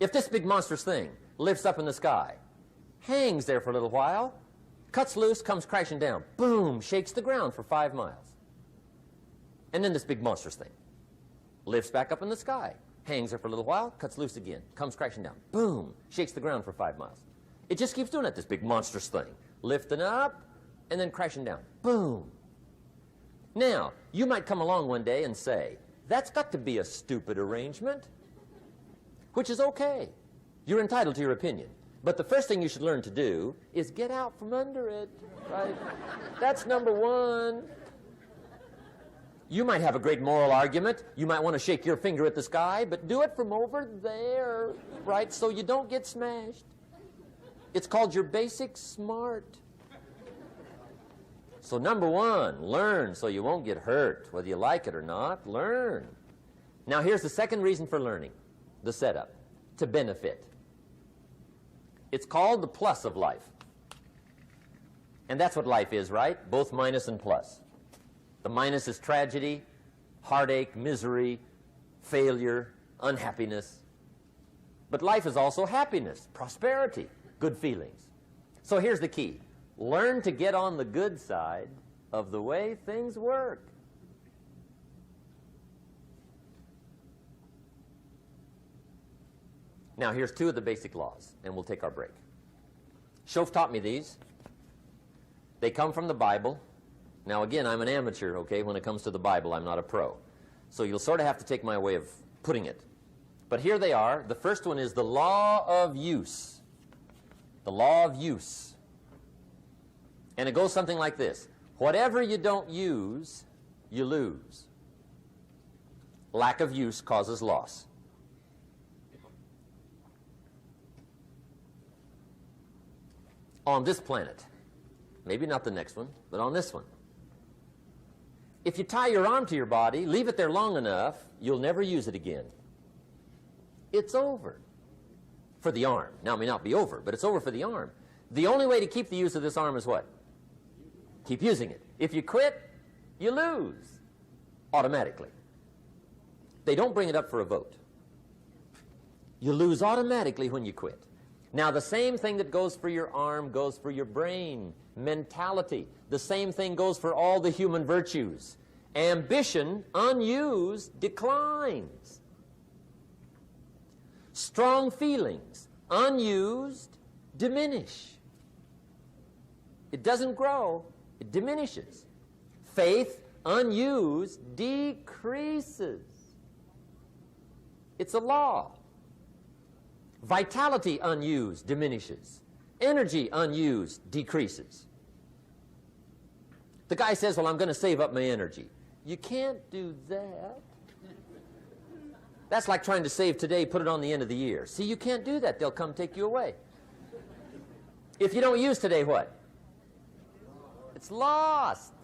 If this big monstrous thing lifts up in the sky, hangs there for a little while, cuts loose, comes crashing down, boom, shakes the ground for 5 miles. And then this big monstrous thing lifts back up in the sky, hangs there for a little while, cuts loose again, comes crashing down, boom, shakes the ground for 5 miles. It just keeps doing that, this big monstrous thing, lifting up and then crashing down, boom. Now, you might come along one day and say, that's got to be a stupid arrangement, which is okay. You're entitled to your opinion. But the first thing you should learn to do is get out from under it, right? That's number one. You might have a great moral argument. You might want to shake your finger at the sky, but do it from over there, right, so you don't get smashed. It's called your basic smart. So number one, learn so you won't get hurt. Whether you like it or not, learn. Now here's the second reason for learning, the setup, to benefit. It's called the plus of life. And that's what life is, right? Both minus and plus. The minus is tragedy, heartache, misery, failure, unhappiness. But life is also happiness, prosperity, good feelings. So here's the key. Learn to get on the good side of the way things work. Now, here's 2 of the basic laws, and we'll take our break. Shof taught me these. They come from the Bible. Now, again, I'm an amateur, okay? When it comes to the Bible, I'm not a pro. So you'll sort of have to take my way of putting it. But here they are. The first one is the law of use. The law of use. And it goes something like this. Whatever you don't use, you lose. Lack of use causes loss. On this planet, maybe not the next one, but on this one, if you tie your arm to your body, leave it there long enough, you'll never use it again. It's over for the arm. Now, it may not be over, but it's over for the arm. The only way to keep the use of this arm is what? Keep using it. If you quit, you lose automatically. They don't bring it up for a vote. You lose automatically when you quit. Now, the same thing that goes for your arm goes for your brain, mentality. The same thing goes for all the human virtues. Ambition, unused, declines. Strong feelings, unused, diminish. It doesn't grow, it diminishes. Faith, unused, decreases. It's a law. Vitality, unused, diminishes. Energy, unused, decreases. The guy says, well, I'm going to save up my energy. You can't do that. That's like trying to save today, put it on the end of the year. See, you can't do that. They'll come take you away. If you don't use today, what? It's lost.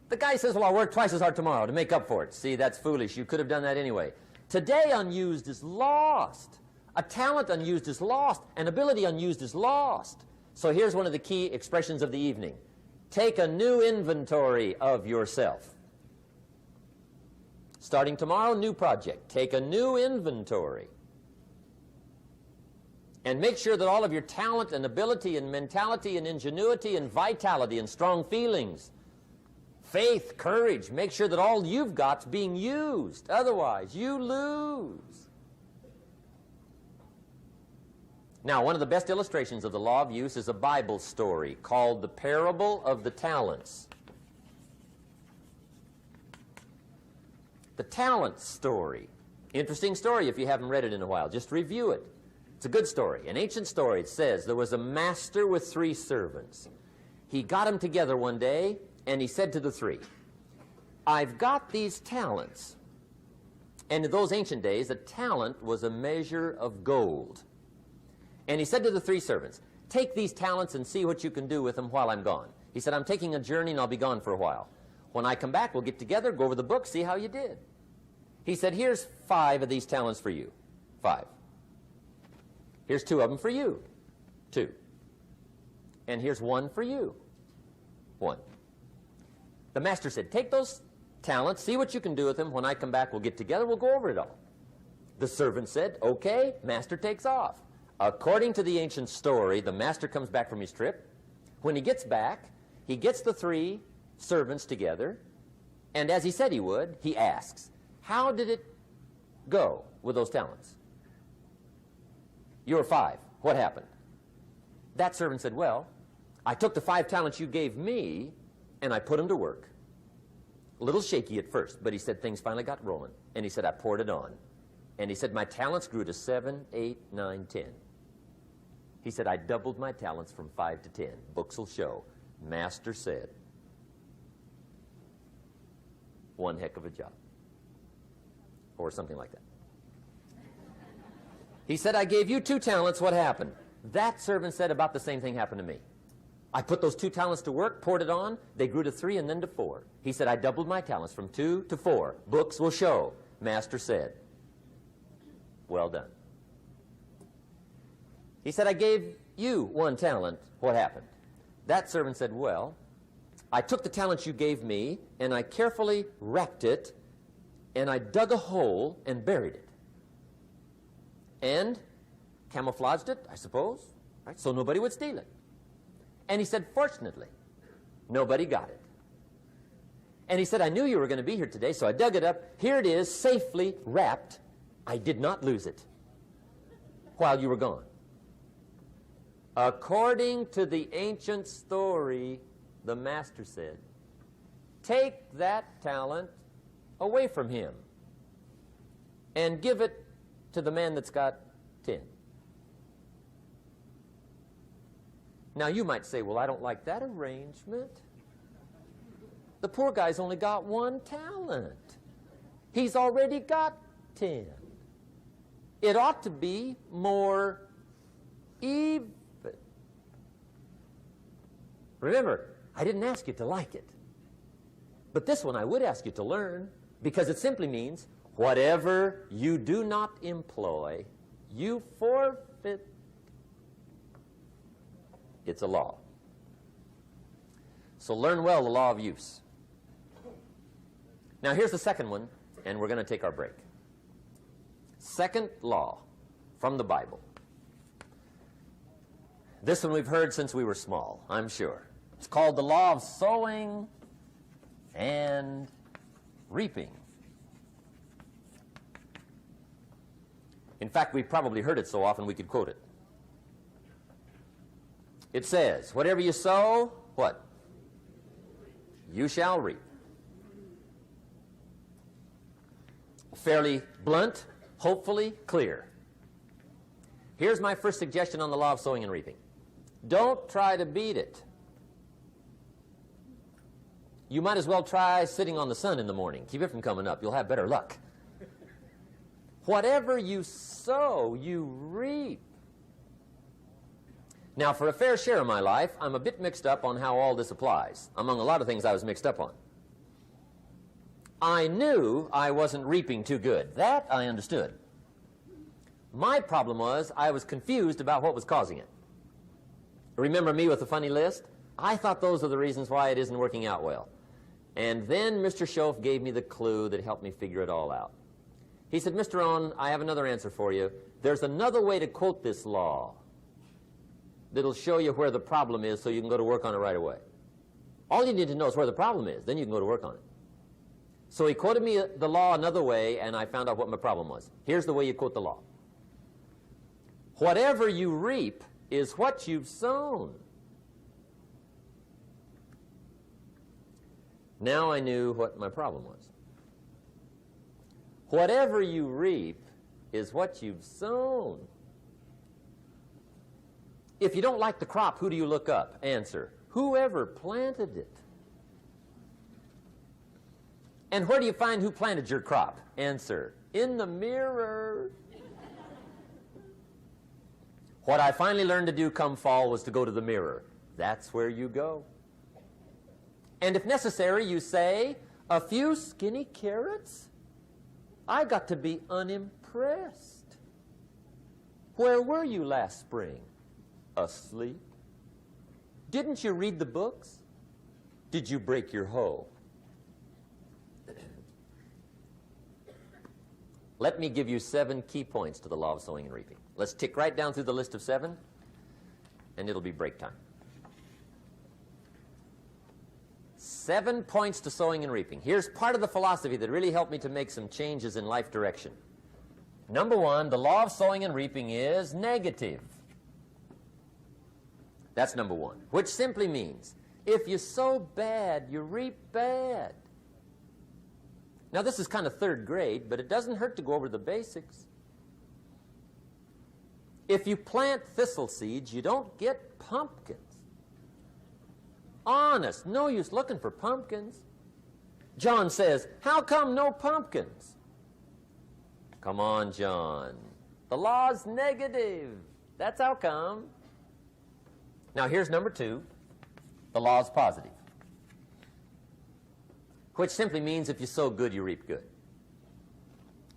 The guy says, well, I'll work twice as hard tomorrow to make up for it. See, that's foolish. You could have done that anyway. Today, unused is lost. A talent unused is lost. An ability unused is lost. So here's one of the key expressions of the evening. Take a new inventory of yourself. Starting tomorrow, new project. Take a new inventory. And make sure that all of your talent and ability and mentality and ingenuity and vitality and strong feelings, faith, courage, make sure that all you've got's being used. Otherwise, you lose. Now, one of the best illustrations of the law of use is a Bible story called the Parable of the Talents. The talent story. Interesting story if you haven't read it in a while. Just review it. It's a good story. An ancient story. It says there was a master with 3 servants. He got them together one day, and he said to the 3, I've got these talents. And in those ancient days, a talent was a measure of gold. And he said to the 3 servants, take these talents and see what you can do with them while I'm gone. He said, I'm taking a journey and I'll be gone for a while. When I come back, we'll get together, go over the book, see how you did. He said, here's 5 of these talents for you. 5. Here's 2 of them for you. 2. And here's 1 for you. 1. The master said, take those talents, see what you can do with them. When I come back, we'll get together, we'll go over it all. The servant said, okay, master takes off. According to the ancient story, the master comes back from his trip. When he gets back, he gets the 3 servants together, and as he said he would, he asks, how did it go with those talents? You were 5. What happened? That servant said, well, I took the 5 talents you gave me, and I put them to work. A little shaky at first, but he said things finally got rolling. And he said, I poured it on. And he said, my talents grew to 7, 8, 9, 10. He said, I doubled my talents from 5 to 10. Books will show. Master said, one heck of a job. Or something like that. He said, I gave you 2 talents. What happened? That servant said, about the same thing happened to me. I put those 2 talents to work, poured it on. They grew to 3 and then to 4. He said, I doubled my talents from 2 to 4. Books will show. Master said, well done. He said, I gave you 1 talent. What happened? That servant said, well, I took the talent you gave me, and I carefully wrapped it, and I dug a hole and buried it. And camouflaged it, I suppose, right? So nobody would steal it. And he said, fortunately, nobody got it. And he said, I knew you were going to be here today, so I dug it up. Here it is, safely wrapped. I did not lose it while you were gone. According to the ancient story, the master said, take that talent away from him and give it to the man that's got 10. Now, you might say, well, I don't like that arrangement. The poor guy's only got 1 talent. He's already got 10. It ought to be more even. Remember, I didn't ask you to like it. But this one I would ask you to learn, because it simply means whatever you do not employ, you forfeit. It's a law. So learn well the law of use. Now here's the second one, and we're going to take our break. Second law from the Bible. This one we've heard since we were small, I'm sure. It's called the law of sowing and reaping. In fact, we've probably heard it so often we could quote it. It says, whatever you sow, what? You shall reap. Fairly blunt, hopefully clear. Here's my first suggestion on the law of sowing and reaping. Don't try to beat it. You might as well try sitting on the sun in the morning. Keep it from coming up. You'll have better luck. Whatever you sow, you reap. Now, for a fair share of my life, I'm a bit mixed up on how all this applies. Among a lot of things I was mixed up on. I knew I wasn't reaping too good. That I understood. My problem was I was confused about what was causing it. Remember me with the funny list? I thought those are the reasons why it isn't working out well. And then Mr. Schoaf gave me the clue that helped me figure it all out. He said, Mr. Rohn, I have another answer for you. There's another way to quote this law that'll show you where the problem is so you can go to work on it right away. All you need to know is where the problem is. Then you can go to work on it. So he quoted me the law another way, and I found out what my problem was. Here's the way you quote the law. Whatever you reap is what you've sown. Now I knew what my problem was. Whatever you reap is what you've sown. If you don't like the crop, who do you look up? Answer, whoever planted it. And where do you find who planted your crop? Answer, in the mirror. What I finally learned to do come fall was to go to the mirror. That's where you go. And if necessary, you say, a few skinny carrots? I got to be unimpressed. Where were you last spring? Asleep. Didn't you read the books? Did you break your hoe? Let me give you 7 key points to the law of sowing and reaping. Let's tick right down through the list of 7, and it'll be break time. 7 points to sowing and reaping. Here's part of the philosophy that really helped me to make some changes in life direction. Number 1, the law of sowing and reaping is negative. That's number 1, which simply means if you sow bad, you reap bad. Now, this is kind of 3rd grade, but it doesn't hurt to go over the basics. If you plant thistle seeds, you don't get pumpkins. Honest, no use looking for pumpkins. John says, how come no pumpkins? Come on, John. The law's negative. That's how come. Now, here's number 2. The law's positive, which simply means if you sow good, you reap good.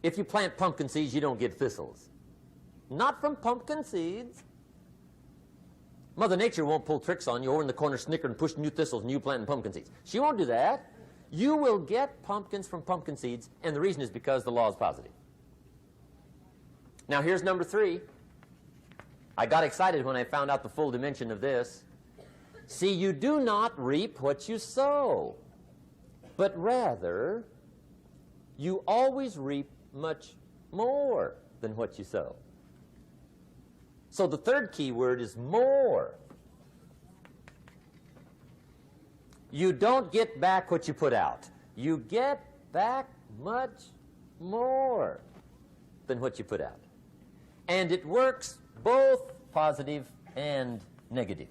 If you plant pumpkin seeds, you don't get thistles. Not from pumpkin seeds. Mother Nature won't pull tricks on you over in the corner snickering, pushing new thistles and you planting pumpkin seeds. She won't do that. You will get pumpkins from pumpkin seeds, and the reason is because the law is positive. Now, here's number 3. I got excited when I found out the full dimension of this. See, you do not reap what you sow, but rather you always reap much more than what you sow. So the 3rd key word is more. You don't get back what you put out. You get back much more than what you put out. And it works both positive and negative.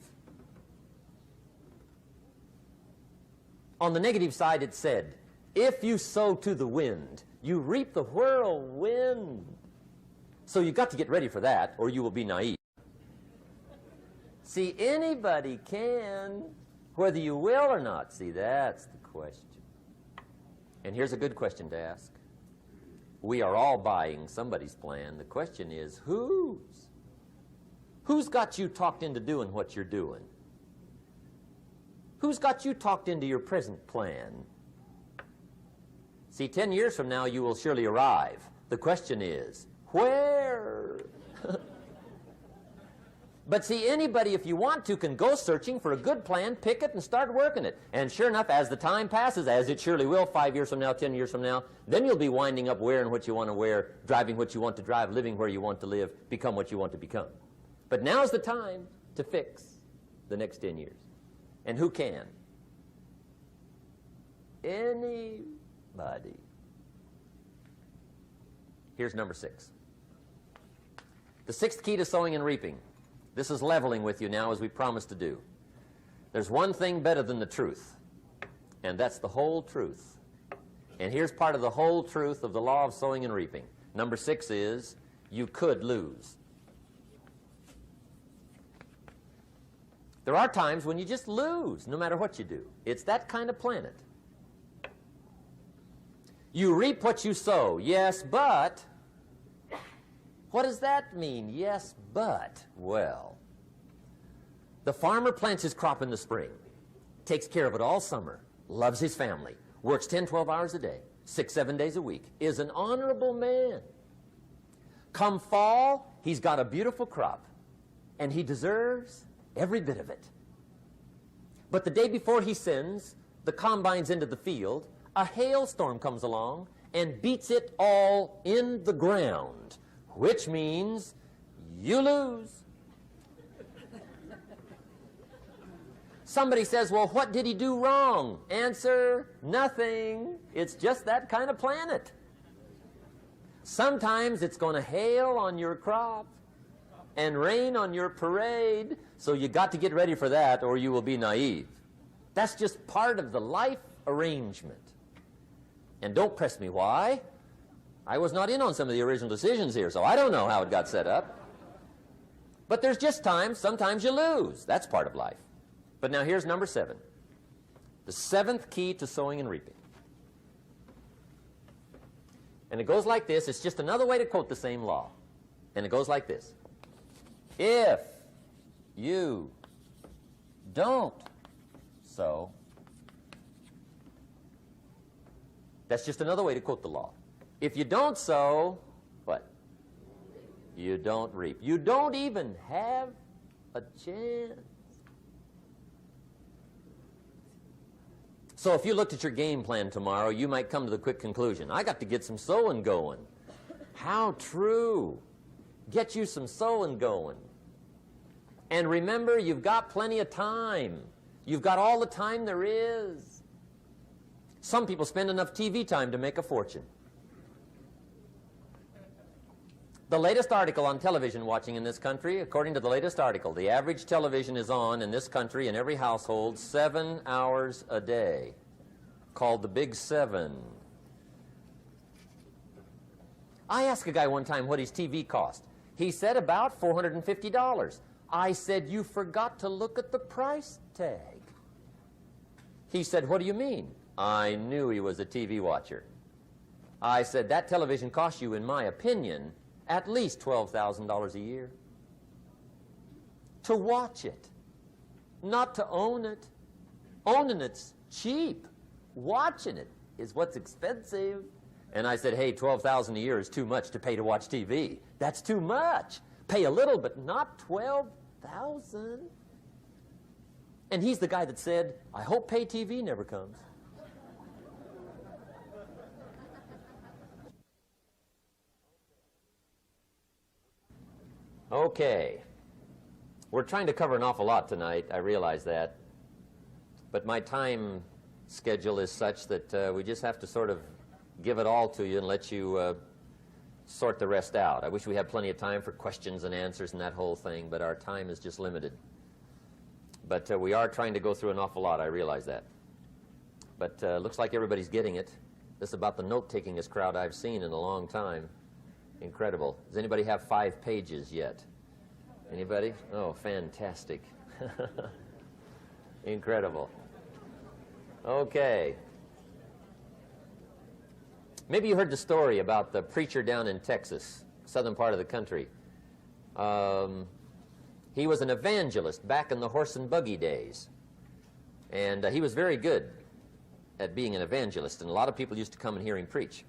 On the negative side, it said, if you sow to the wind, you reap the whirlwind. So you've got to get ready for that, or you will be naive. See, anybody can, whether you will or not. See, that's the question. And here's a good question to ask. We are all buying somebody's plan. The question is, whose? Who's got you talked into doing what you're doing? Who's got you talked into your present plan? See, 10 years from now, you will surely arrive. The question is, where? But see, anybody, if you want to, can go searching for a good plan, pick it, and start working it. And sure enough, as the time passes, as it surely will 5 years from now, 10 years from now, then you'll be winding up wearing what you want to wear, driving what you want to drive, living where you want to live, become what you want to become. But now's the time to fix the next 10 years. And who can? Anybody. Here's number 6. The 6th key to sowing and reaping. This is leveling with you now, as we promised to do. There's one thing better than the truth, and that's the whole truth. And here's part of the whole truth of the law of sowing and reaping. Number 6 is, you could lose. There are times when you just lose, no matter what you do. It's that kind of planet. You reap what you sow. Yes, but... what does that mean? Yes, but... well, the farmer plants his crop in the spring, takes care of it all summer, loves his family, works 10, 12 hours a day, 6, 7 days a week, is an honorable man. Come fall, he's got a beautiful crop, and he deserves every bit of it. But the day before he sends the combines into the field, a hailstorm comes along and beats it all in the ground, which means you lose. Somebody says, well, what did he do wrong? Answer, nothing. It's just that kind of planet. Sometimes it's going to hail on your crop and rain on your parade, so you got to get ready for that or you will be naive. That's just part of the life arrangement. And don't press me why. I was not in on some of the original decisions here, so I don't know how it got set up. But there's just times, sometimes you lose. That's part of life. But now here's number 7. The 7th key to sowing and reaping. And it goes like this. It's just another way to quote the same law. And it goes like this. If you don't sow, that's just another way to quote the law. If you don't sow, what? You don't reap. You don't even have a chance. So if you looked at your game plan tomorrow, you might come to the quick conclusion, I got to get some sowing going. How true. Get you some sowing going. And remember, you've got plenty of time. You've got all the time there is. Some people spend enough TV time to make a fortune. The latest article on television watching in this country, according to the latest article, the average television is on in this country in every household 7 hours a day, called the Big 7. I asked a guy one time what his TV cost. He said about $450. I said, you forgot to look at the price tag. He said, what do you mean? I knew he was a TV watcher. I said, that television costs you, in my opinion, at least $12,000 a year. To watch it, not to own it. Owning it's cheap. Watching it is what's expensive. And I said, hey, $12,000 a year is too much to pay to watch TV. That's too much. Pay a little, but not $12,000. And he's the guy that said, I hope pay TV never comes. Okay. We're trying to cover an awful lot tonight. I realize that. But my time schedule is such that we just have to sort of give it all to you and let you sort the rest out. I wish we had plenty of time for questions and answers and that whole thing, but our time is just limited. But we are trying to go through an awful lot. I realize that. But looks like everybody's getting it. This is about the note-takingest crowd I've seen in a long time. Incredible. Does anybody have 5 pages yet? Anybody? Oh, fantastic. Incredible. Okay. Maybe you heard the story about the preacher down in Texas, southern part of the country. He was an evangelist back in the horse and buggy days. And he was very good at being an evangelist, and a lot of people used to come and hear him preach.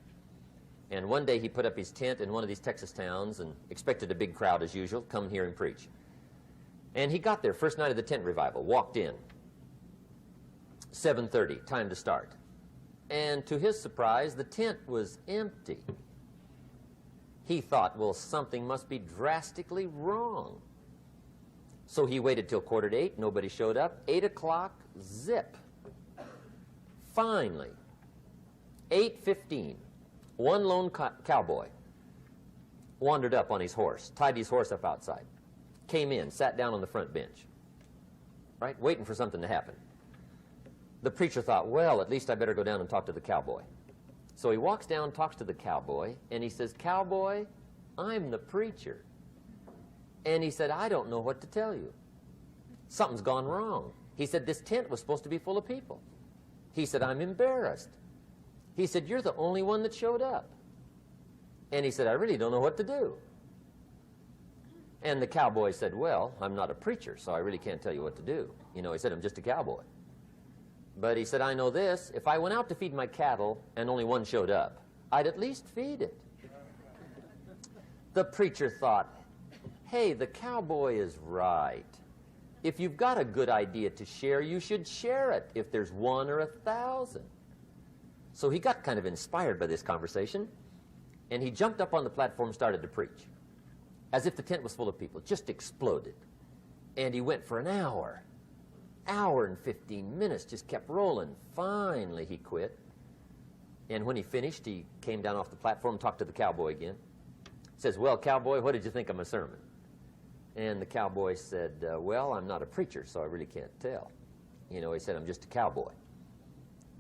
And one day he put up his tent in one of these Texas towns and expected a big crowd as usual, come and hear him preach. And he got there, first night of the tent revival, walked in. 7:30, time to start. And to his surprise, the tent was empty. He thought, well, something must be drastically wrong. So he waited till 7:45, nobody showed up. 8 o'clock, zip. Finally, 8:15. One lone cowboy wandered up on his horse, tied his horse up outside, came in, sat down on the front bench, right, waiting for something to happen. The preacher thought, well, at least I better go down and talk to the cowboy. So he walks down, talks to the cowboy, and he says, Cowboy, I'm the preacher. And he said, I don't know what to tell you. Something's gone wrong. He said, this tent was supposed to be full of people. He said, I'm embarrassed. He said, you're the only one that showed up. And he said, I really don't know what to do. And the cowboy said, well, I'm not a preacher, so I really can't tell you what to do. You know, he said, I'm just a cowboy. But he said, I know this. If I went out to feed my cattle and only one showed up, I'd at least feed it. The preacher thought, hey, the cowboy is right. If you've got a good idea to share, you should share it if there's 1 or 1,000. So he got kind of inspired by this conversation, and he jumped up on the platform and started to preach, as if the tent was full of people. It just exploded. And he went for an hour and 15 minutes, just kept rolling. Finally, he quit. And when he finished, he came down off the platform and talked to the cowboy again. Says, well, cowboy, what did you think of my sermon? And the cowboy said, well, I'm not a preacher, so I really can't tell. You know, he said, I'm just a cowboy.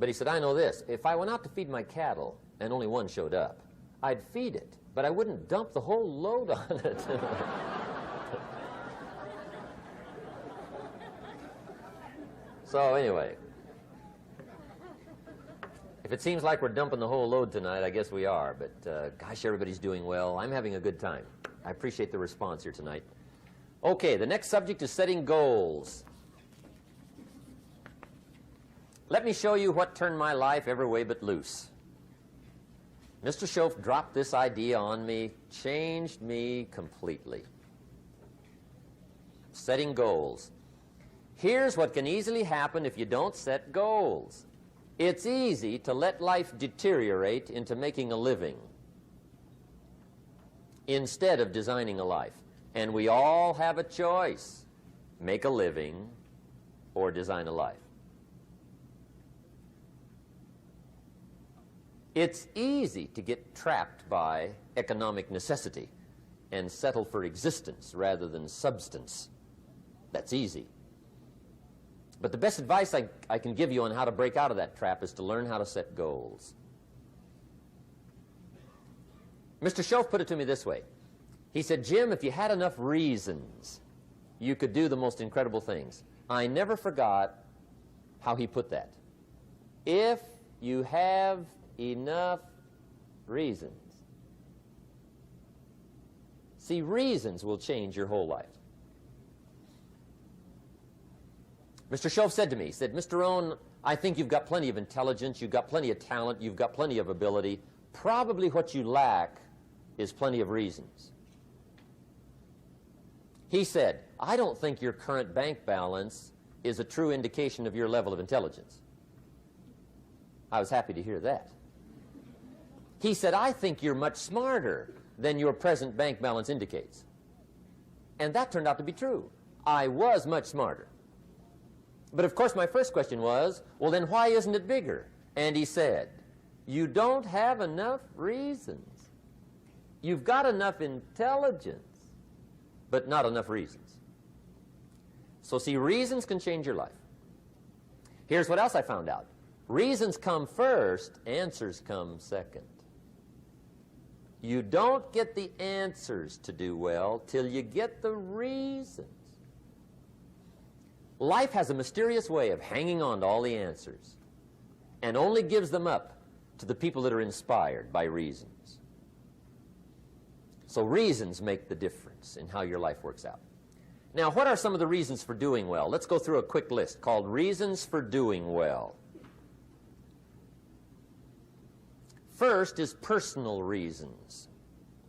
But he said, I know this. If I went out to feed my cattle and only one showed up, I'd feed it, but I wouldn't dump the whole load on it. So anyway, if it seems like we're dumping the whole load tonight, I guess we are. But gosh, everybody's doing well. I'm having a good time. I appreciate the response here tonight. Okay, the next subject is setting goals. Let me show you what turned my life every way but loose. Mr. Schoaf dropped this idea on me, changed me completely. Setting goals. Here's what can easily happen if you don't set goals. It's easy to let life deteriorate into making a living instead of designing a life. And we all have a choice. Make a living or design a life. It's easy to get trapped by economic necessity and settle for existence rather than substance. That's easy. But the best advice I can give you on how to break out of that trap is to learn how to set goals. Mr. Schoaf put it to me this way. He said, Jim, if you had enough reasons, you could do the most incredible things. I never forgot how he put that. If you have enough reasons. See, reasons will change your whole life. Mr. Schoaf said to me, he said, Mr. Rohn, I think you've got plenty of intelligence, you've got plenty of talent, you've got plenty of ability. Probably what you lack is plenty of reasons. He said, I don't think your current bank balance is a true indication of your level of intelligence. I was happy to hear that. He said, I think you're much smarter than your present bank balance indicates. And that turned out to be true. I was much smarter. But of course my first question was, well then why isn't it bigger? And he said, you don't have enough reasons. You've got enough intelligence, but not enough reasons. So see, reasons can change your life. Here's what else I found out. Reasons come first, answers come second. You don't get the answers to do well till you get the reasons. Life has a mysterious way of hanging on to all the answers and only gives them up to the people that are inspired by reasons. So reasons make the difference in how your life works out. Now, what are some of the reasons for doing well? Let's go through a quick list called Reasons for Doing Well. First is personal reasons.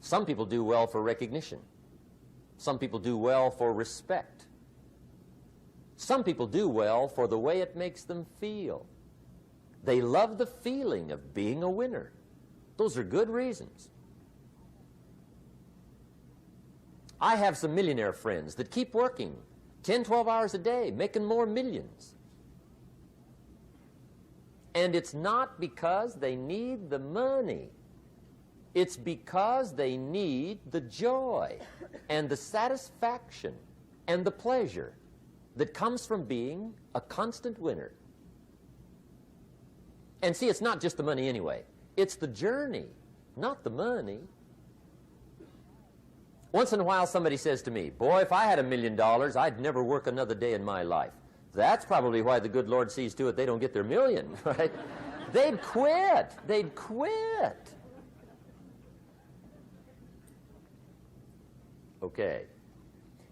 Some people do well for recognition. Some people do well for respect. Some people do well for the way it makes them feel. They love the feeling of being a winner. Those are good reasons. I have some millionaire friends that keep working 10, 12 hours a day, making more millions. And it's not because they need the money. It's because they need the joy and the satisfaction and the pleasure that comes from being a constant winner. And see, it's not just the money anyway. It's the journey, not the money. Once in a while somebody says to me, boy, if I had $1 million, I'd never work another day in my life. That's probably why the good Lord sees to it they don't get their million, right? They'd quit. They'd quit. Okay.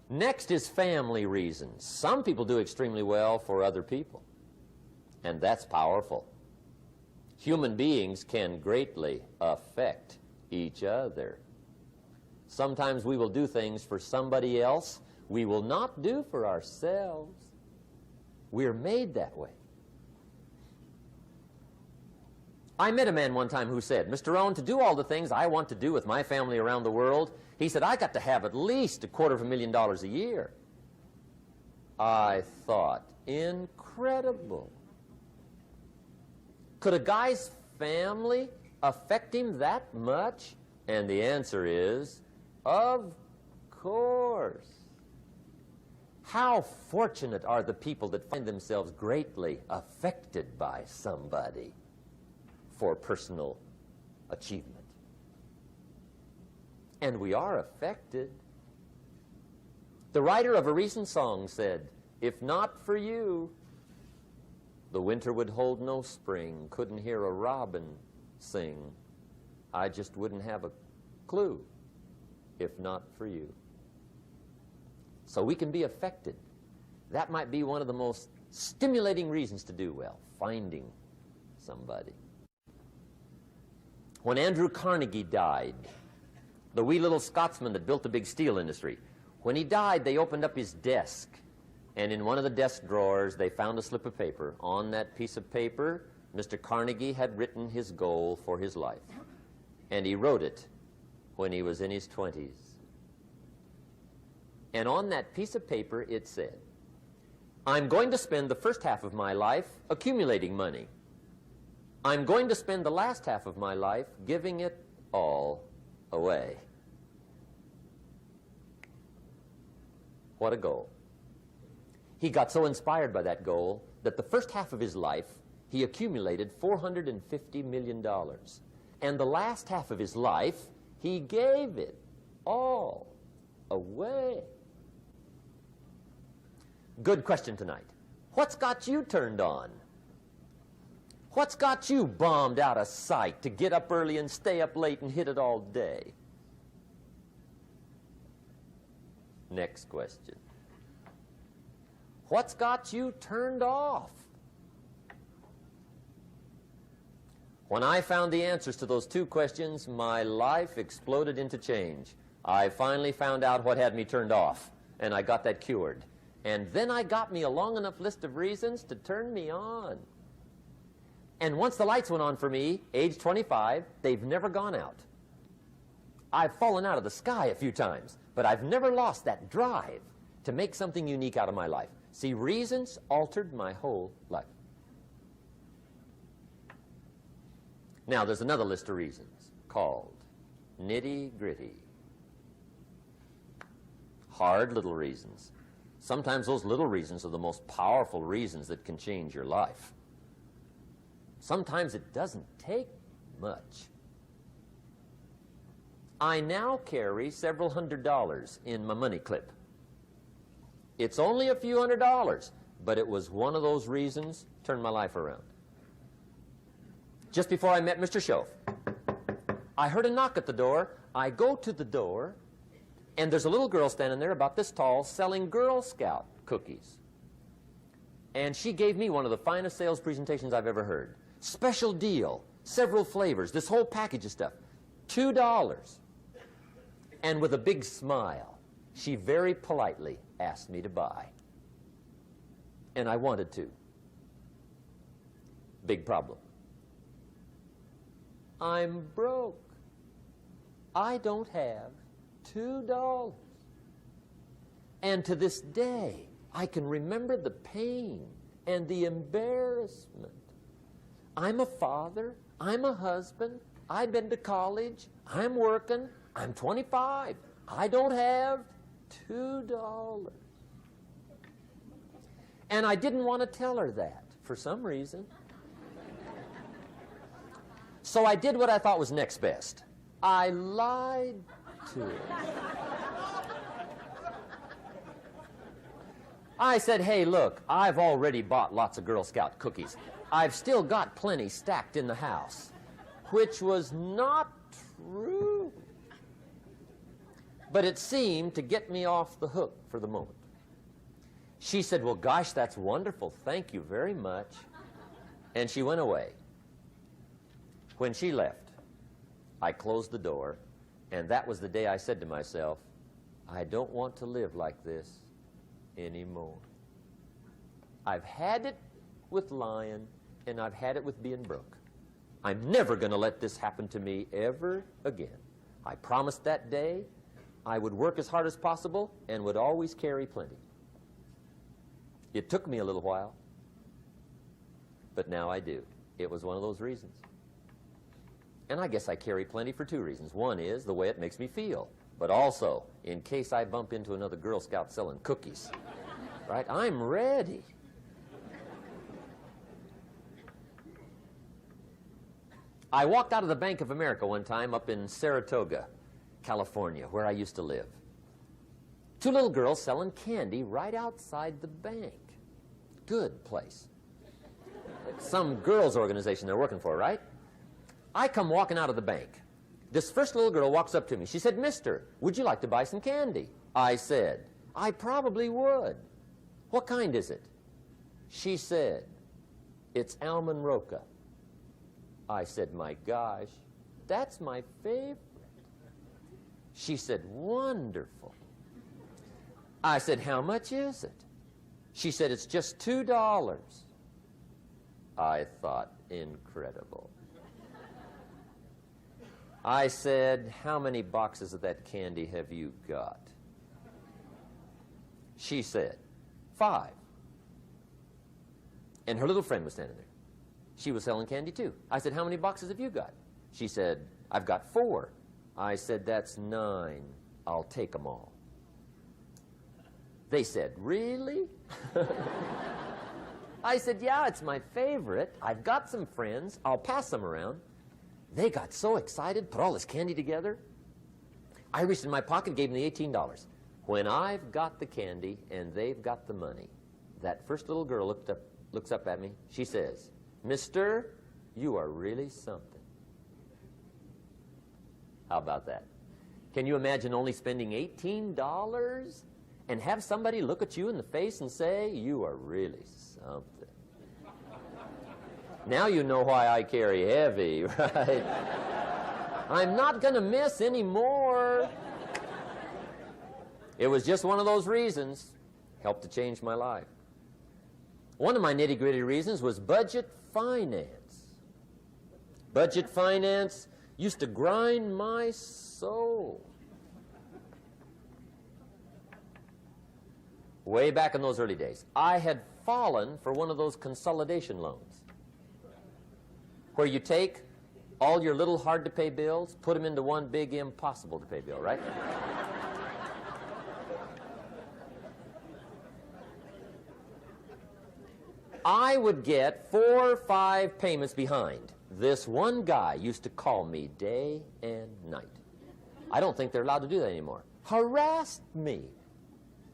Next is family reasons. Some people do extremely well for other people, and that's powerful. Human beings can greatly affect each other. Sometimes we will do things for somebody else we will not do for ourselves. We're made that way. I met a man one time who said, Mr. Rohn, to do all the things I want to do with my family around the world, he said, I got to have at least $250,000 a year. I thought, incredible. Could a guy's family affect him that much? And the answer is, of course. How fortunate are the people that find themselves greatly affected by somebody for personal achievement. And we are affected. The writer of a recent song said, "If not for you, the winter would hold no spring, couldn't hear a robin sing. I just wouldn't have a clue if not for you." So we can be affected. That might be one of the most stimulating reasons to do well, finding somebody. When Andrew Carnegie died, the wee little Scotsman that built the big steel industry, when he died, they opened up his desk, and in one of the desk drawers, they found a slip of paper. On that piece of paper, Mr. Carnegie had written his goal for his life, and he wrote it when he was in his 20s. And on that piece of paper, it said, "I'm going to spend the first half of my life accumulating money. I'm going to spend the last half of my life giving it all away." What a goal. He got so inspired by that goal that the first half of his life, he accumulated $450 million. And the last half of his life, he gave it all away. Good question tonight. What's got you turned on? What's got you bombed out of sight to get up early and stay up late and hit it all day? Next question. What's got you turned off? When I found the answers to those two questions, my life exploded into change. I finally found out what had me turned off, and I got that cured. And then I got me a long enough list of reasons to turn me on. And once the lights went on for me, age 25, they've never gone out. I've fallen out of the sky a few times, but I've never lost that drive to make something unique out of my life. See, reasons altered my whole life. Now, there's another list of reasons called nitty-gritty. Hard little reasons. Sometimes those little reasons are the most powerful reasons that can change your life. Sometimes it doesn't take much. I now carry several $100s in my money clip. It's only a few $100s, but it was one of those reasons turned my life around. Just before I met Mr. Schoaf, I heard a knock at the door. I go to the door, and there's a little girl standing there about this tall selling Girl Scout cookies. And she gave me one of the finest sales presentations I've ever heard. Special deal, several flavors, this whole package of stuff, $2. And with a big smile, she very politely asked me to buy. And I wanted to. Big problem. I'm broke. I don't have $2. And to this day, I can remember the pain and the embarrassment. I'm a father. I'm a husband. I've been to college. I'm working. I'm 25. I don't have $2. And I didn't want to tell her that for some reason. So I did what I thought was next best. I lied to her. I said, "Hey, look, I've already bought lots of Girl Scout cookies. I've still got plenty stacked in the house," which was not true. But it seemed to get me off the hook for the moment. She said, "Well, gosh, that's wonderful. Thank you very much." And she went away. When she left, I closed the door, and that was the day I said to myself, I don't want to live like this anymore. I've had it with lying, and I've had it with being broke. I'm never going to let this happen to me ever again. I promised that day I would work as hard as possible and would always carry plenty. It took me a little while, but now I do. It was one of those reasons. And I guess I carry plenty for two reasons. One is the way it makes me feel, but also in case I bump into another Girl Scout selling cookies. right? I'm ready. I walked out of the Bank of America one time up in Saratoga, California, where I used to live. Two little girls selling candy right outside the bank. Good place. Like some girls' organization they're working for, right? I come walking out of the bank. This first little girl walks up to me. She said, "Mister, would you like to buy some candy?" I said, "I probably would." "What kind is it?" She said, "It's almond roca." I said, "My gosh, that's my favorite." She said, "Wonderful." I said, "How much is it?" She said, "It's just $2. I thought, incredible. I said, "How many boxes of that candy have you got?" She said, 5. And her little friend was standing there. She was selling candy too. I said, "How many boxes have you got?" She said, "I've got 4. I said, "That's 9. I'll take them all." They said, "Really?" I said, "Yeah, it's my favorite. I've got some friends. I'll pass them around." They got so excited, put all this candy together. I reached in my pocket and gave them the $18. When I've got the candy and they've got the money, that first little girl looks up at me. She says, "Mister, you are really something." How about that? Can you imagine only spending $18 and have somebody look at you in the face and say, "You are really something"? Now you know why I carry heavy, right? I'm not going to miss anymore. It was just one of those reasons. Helped to change my life. One of my nitty-gritty reasons was budget finance. Budget finance used to grind my soul. Way back in those early days, I had fallen for one of those consolidation loans, where you take all your little hard-to-pay bills, put them into one big impossible-to-pay bill, right? I would get 4 or 5 payments behind. This one guy used to call me day and night. I don't think they're allowed to do that anymore. Harassed me.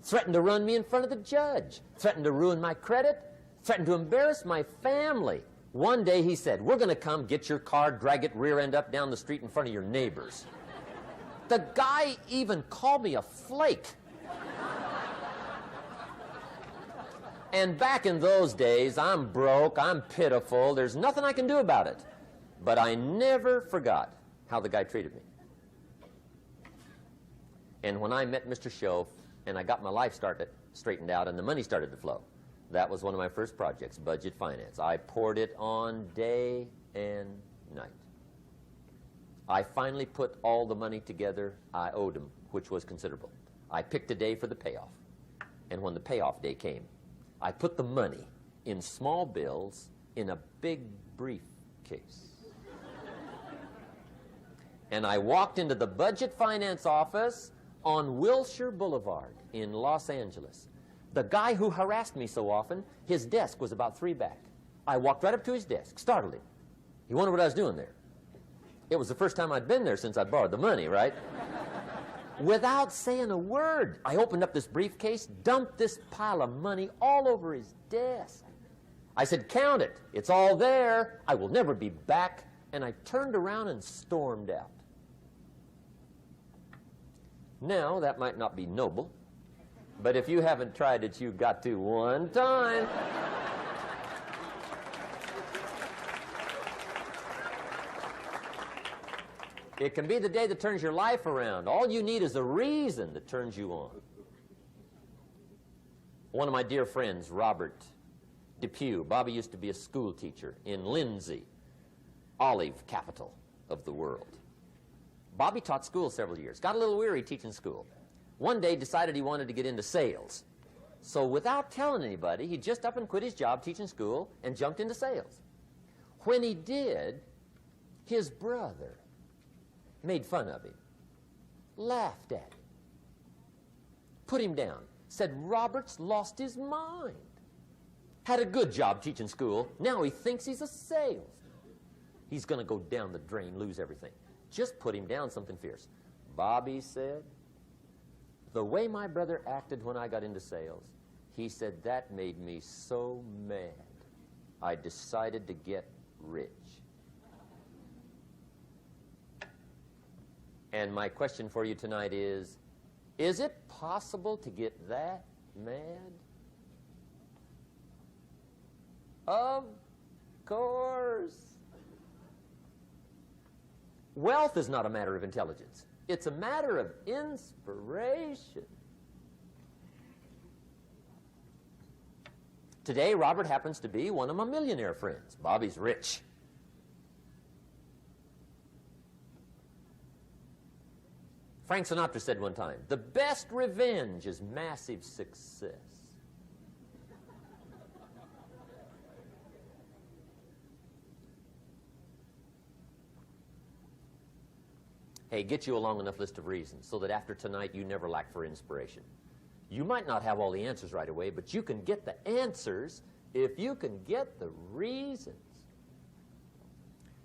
Threatened to run me in front of the judge. Threatened to ruin my credit. Threatened to embarrass my family. One day he said, "We're going to come get your car, drag it rear end up down the street in front of your neighbors." The guy even called me a flake. And back in those days, I'm broke, I'm pitiful, there's nothing I can do about it. But I never forgot how the guy treated me. And when I met Mr. Schoaf and I got my life straightened out and the money started to flow, that was one of my first projects, budget finance. I poured it on day and night. I finally put all the money together I owed him, which was considerable. I picked a day for the payoff. And when the payoff day came, I put the money in small bills in a big briefcase. And I walked into the budget finance office on Wilshire Boulevard in Los Angeles. The guy who harassed me so often, his desk was about 3 back. I walked right up to his desk, startled him. He wondered what I was doing there. It was the first time I'd been there since I'd borrowed the money, right? Without saying a word, I opened up this briefcase, dumped this pile of money all over his desk. I said, "Count it. It's all there. I will never be back." And I turned around and stormed out. Now, that might not be noble, but if you haven't tried it, you've got to one time. It can be the day that turns your life around. All you need is a reason that turns you on. One of my dear friends, Robert Depew, Bobby used to be a school teacher in Lindsay, olive capital of the world. Bobby taught school several years, got a little weary teaching school. One day decided he wanted to get into sales. So without telling anybody, he just up and quit his job teaching school and jumped into sales. When he did, his brother made fun of him, laughed at him, put him down. said Robert's lost his mind. Had a good job teaching school. Now he thinks he's a salesman. He's going to go down the drain, lose everything. Just put him down something fierce. Bobby said, the way my brother acted when I got into sales, he said that made me so mad, I decided to get rich. And my question for you tonight is it possible to get that mad? Of course. Wealth is not a matter of intelligence. It's a matter of inspiration. Today, Robert happens to be one of my millionaire friends. Bobby's rich. Frank Sinatra said one time, the best revenge is massive success. Hey, get you a long enough list of reasons so that after tonight you never lack for inspiration. You might not have all the answers right away, but you can get the answers if you can get the reasons.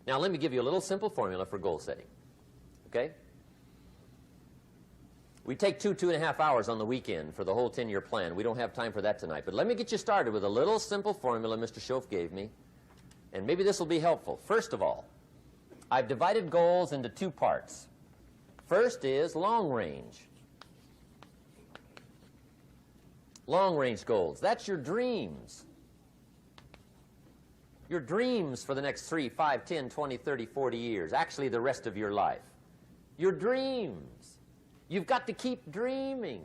Now, let me give you a little simple formula for goal setting. Okay? We take 2.5 hours on the weekend for the whole 10-year plan. We don't have time for that tonight. But let me get you started with a little simple formula Mr. Schoaf gave me. And maybe this will be helpful. First of all, I've divided goals into two parts. First is long range. Long range goals. That's your dreams. Your dreams for the next 3, 5, 10, 20, 30, 40 years. Actually, the rest of your life. Your dreams. You've got to keep dreaming.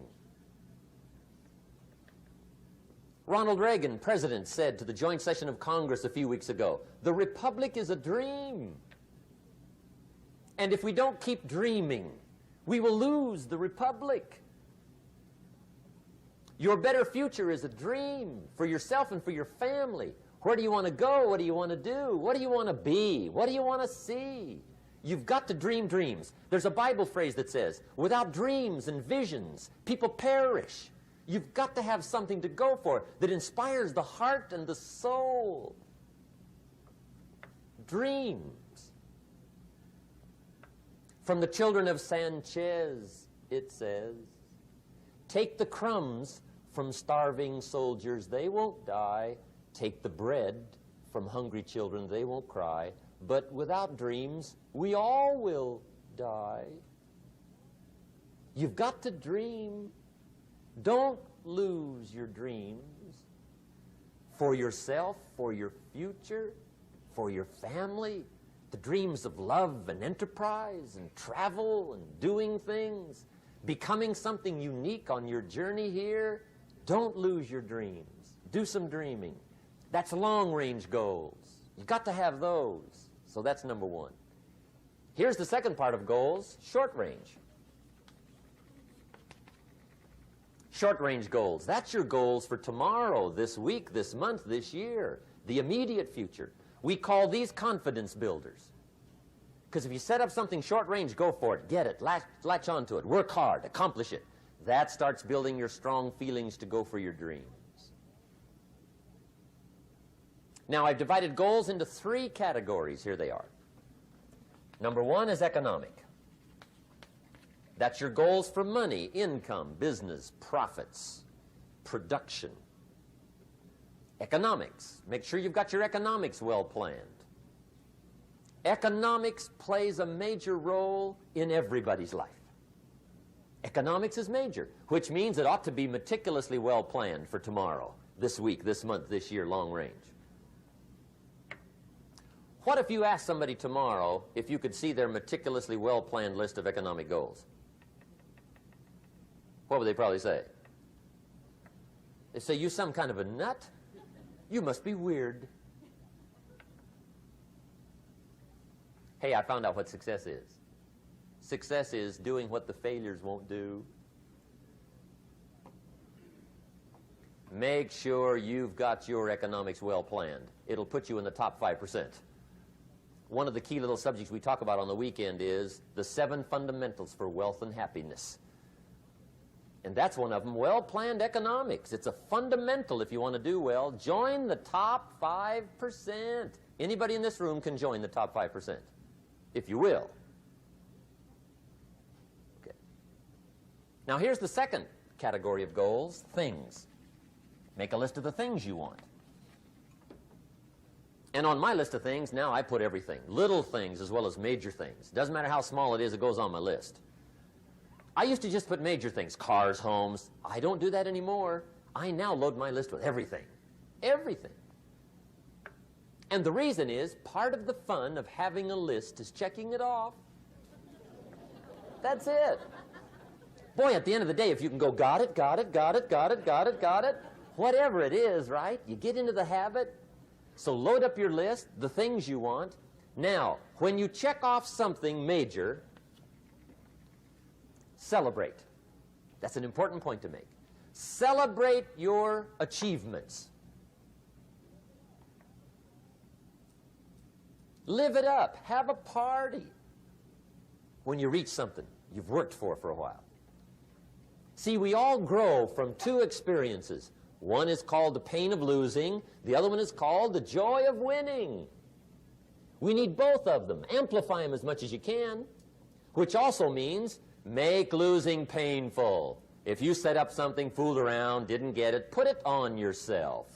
Ronald Reagan, president, said to the joint session of Congress a few weeks ago, the Republic is a dream. And if we don't keep dreaming, we will lose the Republic. Your better future is a dream for yourself and for your family. Where do you want to go? What do you want to do? What do you want to be? What do you want to see? You've got to dream dreams. There's a Bible phrase that says, without dreams and visions, people perish. You've got to have something to go for that inspires the heart and the soul. Dreams. From the children of Sanchez, it says, take the crumbs from starving soldiers, they won't die. Take the bread from hungry children, they won't cry. But without dreams, we all will die. You've got to dream. Don't lose your dreams for yourself, for your future, for your family. The dreams of love and enterprise and travel and doing things, becoming something unique on your journey here. Don't lose your dreams. Do some dreaming. That's long-range goals. You've got to have those. So that's number one. Here's the second part of goals, short range. Short-range goals. That's your goals for tomorrow, this week, this month, this year, the immediate future. We call these confidence builders. Because if you set up something short range, go for it, get it, latch onto it, work hard, accomplish it. That starts building your strong feelings to go for your dreams. Now, I've divided goals into 3 categories. Here they are. Number 1 is economic. That's your goals for money, income, business, profits, production. Economics. Make sure you've got your economics well planned. Economics plays a major role in everybody's life. Economics is major, which means it ought to be meticulously well planned for tomorrow, this week, this month, this year, long range. What if you asked somebody tomorrow if you could see their meticulously well planned list of economic goals? What would they probably say? They'd say, you some kind of a nut? You must be weird. Hey, I found out what success is. Success is doing what the failures won't do. Make sure you've got your economics well planned. It'll put you in the top 5%. One of the key little subjects we talk about on the weekend is the 7 fundamentals for wealth and happiness. And that's one of them, well-planned economics. It's a fundamental if you want to do well. Join the top 5%. Anybody in this room can join the top 5%, if you will. Okay. Now here's the second category of goals, things. Make a list of the things you want. And on my list of things, now I put everything. Little things as well as major things. Doesn't matter how small it is, it goes on my list. I used to just put major things, cars, homes. I don't do that anymore. I now load my list with everything. Everything. And the reason is, part of the fun of having a list is checking it off. That's it. Boy, at the end of the day, if you can go, got it, got it, got it, got it, got it, got it, whatever it is, right? You get into the habit. So load up your list, the things you want. Now, when you check off something major, celebrate. That's an important point to make. Celebrate your achievements. Live it up. Have a party when you reach something you've worked for a while. See, we all grow from two experiences. One is called the pain of losing. The other one is called the joy of winning. We need both of them. Amplify them as much as you can, which also means make losing painful. If you set up something, fooled around, didn't get it, put it on yourself.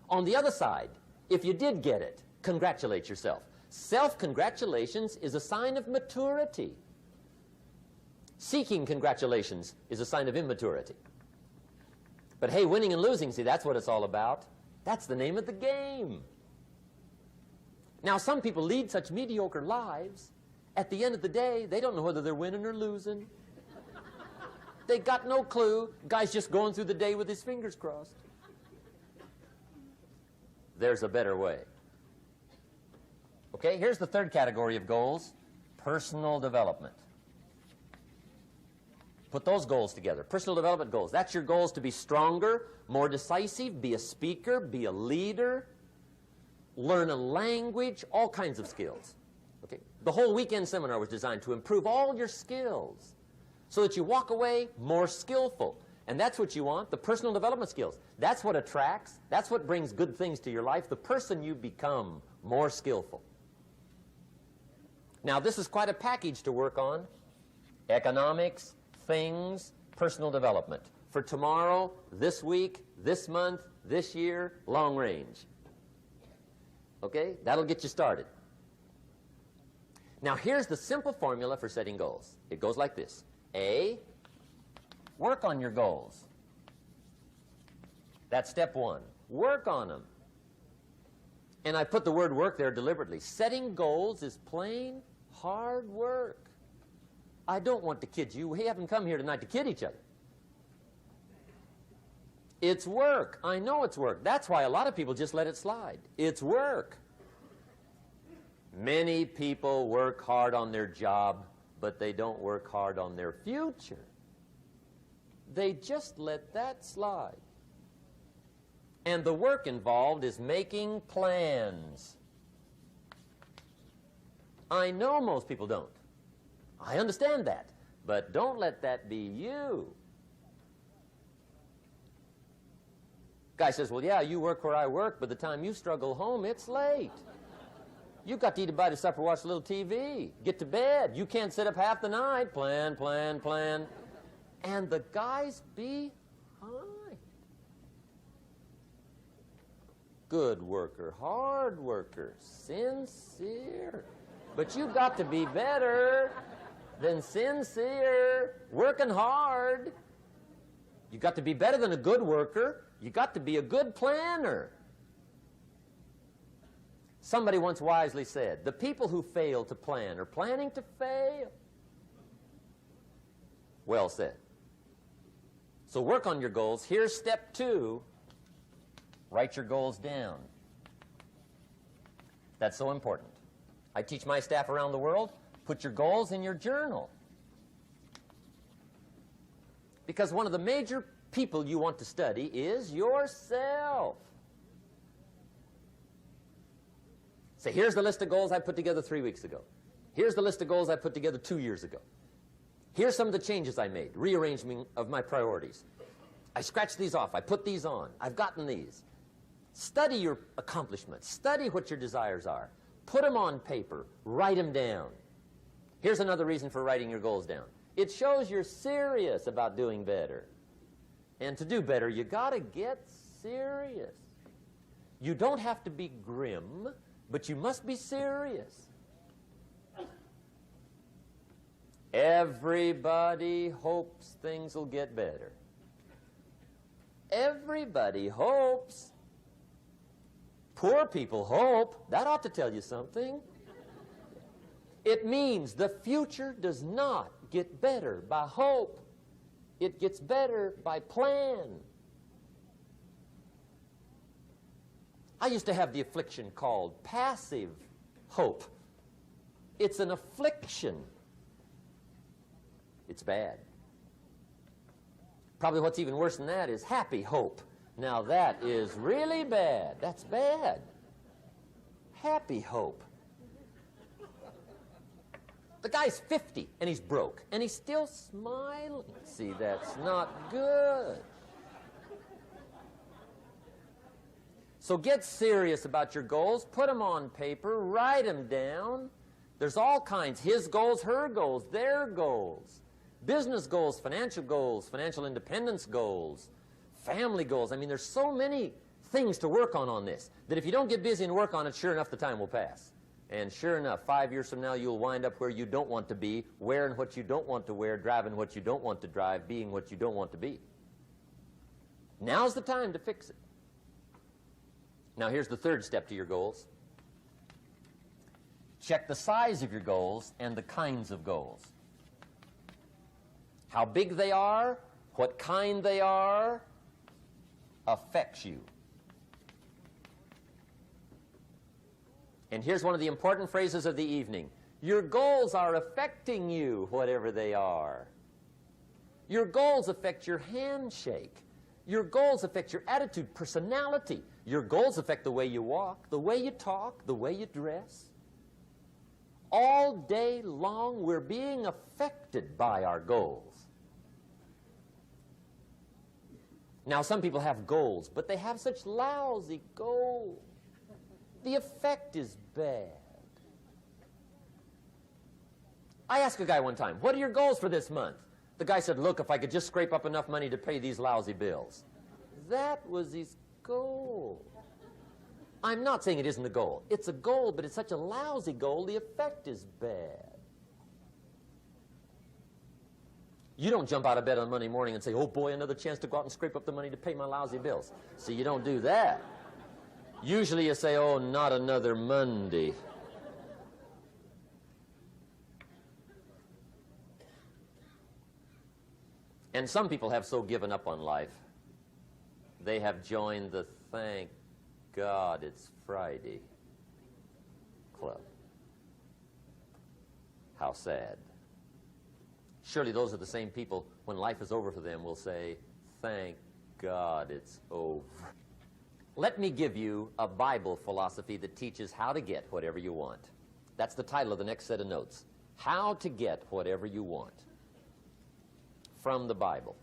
On the other side, if you did get it, congratulate yourself. Self-congratulations is a sign of maturity. Seeking congratulations is a sign of immaturity. But hey, winning and losing, see, that's what it's all about. That's the name of the game. Now, some people lead such mediocre lives, at the end of the day, they don't know whether they're winning or losing. They got no clue. Guy's just going through the day with his fingers crossed. There's a better way. Okay, here's the third category of goals, personal development. Put those goals together. Personal development goals. That's your goals to be stronger, more decisive, be a speaker, be a leader, learn a language, all kinds of skills. Okay? The whole weekend seminar was designed to improve all your skills so that you walk away more skillful. And that's what you want, the personal development skills. That's what attracts, that's what brings good things to your life, the person you become more skillful. Now, this is quite a package to work on. Economics, things, personal development. For tomorrow, this week, this month, this year, long range. Okay? That'll get you started. Now, here's the simple formula for setting goals. It goes like this. A, work on your goals. That's step one. Work on them. And I put the word work there deliberately. Setting goals is plain hard work. I don't want to kid you. We haven't come here tonight to kid each other. It's work. I know it's work. That's why a lot of people just let it slide. It's work. Many people work hard on their job, but they don't work hard on their future. They just let that slide. And the work involved is making plans. I know most people don't. I understand that. But don't let that be you. Guy says, well, yeah, you work where I work, but the time you struggle home, it's late. You've got to eat a bite of supper, watch a little TV, get to bed. You can't sit up half the night. Plan, plan, plan. And the guy's behind. Good worker, hard worker, sincere. But you've got to be better than sincere, working hard. You've got to be better than a good worker. You've got to be a good planner. Somebody once wisely said, the people who fail to plan are planning to fail. Well said. So work on your goals. Here's step 2. Write your goals down. That's so important. I teach my staff around the world, put your goals in your journal. Because one of the major people you want to study is yourself. So here's the list of goals I put together 3 weeks ago. Here's the list of goals I put together 2 years ago. Here's some of the changes I made, rearrangement of my priorities. I scratched these off. I put these on. I've gotten these. Study your accomplishments. Study what your desires are. Put them on paper. Write them down. Here's another reason for writing your goals down. It shows you're serious about doing better. And to do better, you got to get serious. You don't have to be grim, but you must be serious. Everybody hopes things will get better. Everybody hopes. Poor people hope. That ought to tell you something. It means the future does not get better by hope. It gets better by plan. I used to have the affliction called passive hope. It's an affliction. It's bad. Probably what's even worse than that is happy hope. Now that is really bad. That's bad. Happy hope. The guy's 50 and he's broke and he's still smiling. See, that's not good. So get serious about your goals. Put them on paper. Write them down. There's all kinds. His goals, her goals, their goals. Business goals, financial independence goals, family goals. I mean, there's so many things to work on this that if you don't get busy and work on it, sure enough, the time will pass. And sure enough, 5 years from now, you'll wind up where you don't want to be, wearing what you don't want to wear, driving what you don't want to drive, being what you don't want to be. Now's the time to fix it. Now, here's the third step to your goals. Check the size of your goals and the kinds of goals. How big they are, what kind they are, affects you. And here's one of the important phrases of the evening. Your goals are affecting you, whatever they are. Your goals affect your handshake. Your goals affect your attitude, personality. Your goals affect the way you walk, the way you talk, the way you dress. All day long, we're being affected by our goals. Now, some people have goals, but they have such lousy goals. The effect is bad. I asked a guy one time, what are your goals for this month? The guy said, look, if I could just scrape up enough money to pay these lousy bills. That was his goal. I'm not saying it isn't a goal. It's a goal, but it's such a lousy goal, the effect is bad. You don't jump out of bed on Monday morning and say, oh boy, another chance to go out and scrape up the money to pay my lousy bills. See, you don't do that. Usually you say, oh, not another Monday. And some people have so given up on life, they have joined the thank God it's Friday club. How sad. Surely those are the same people, when life is over for them, will say, thank God it's over. Let me give you a Bible philosophy that teaches how to get whatever you want. That's the title of the next set of notes. How to get whatever you want. From the Bible.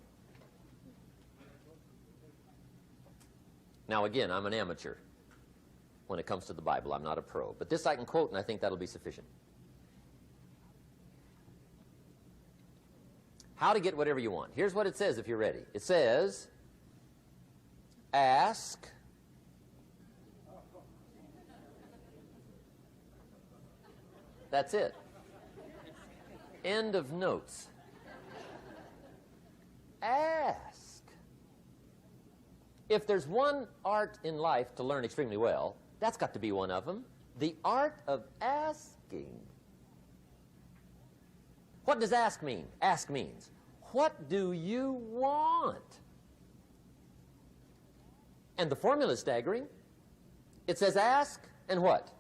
Now again, I'm an amateur when it comes to the Bible. I'm not a pro. But this I can quote, and I think that'll be sufficient. How to get whatever you want. Here's what it says if you're ready. It says, ask, that's it. End of notes. Ask. If there's one art in life to learn extremely well, that's got to be one of them. The art of asking. What does ask mean? Ask means, what do you want? And the formula is staggering. It says ask and what?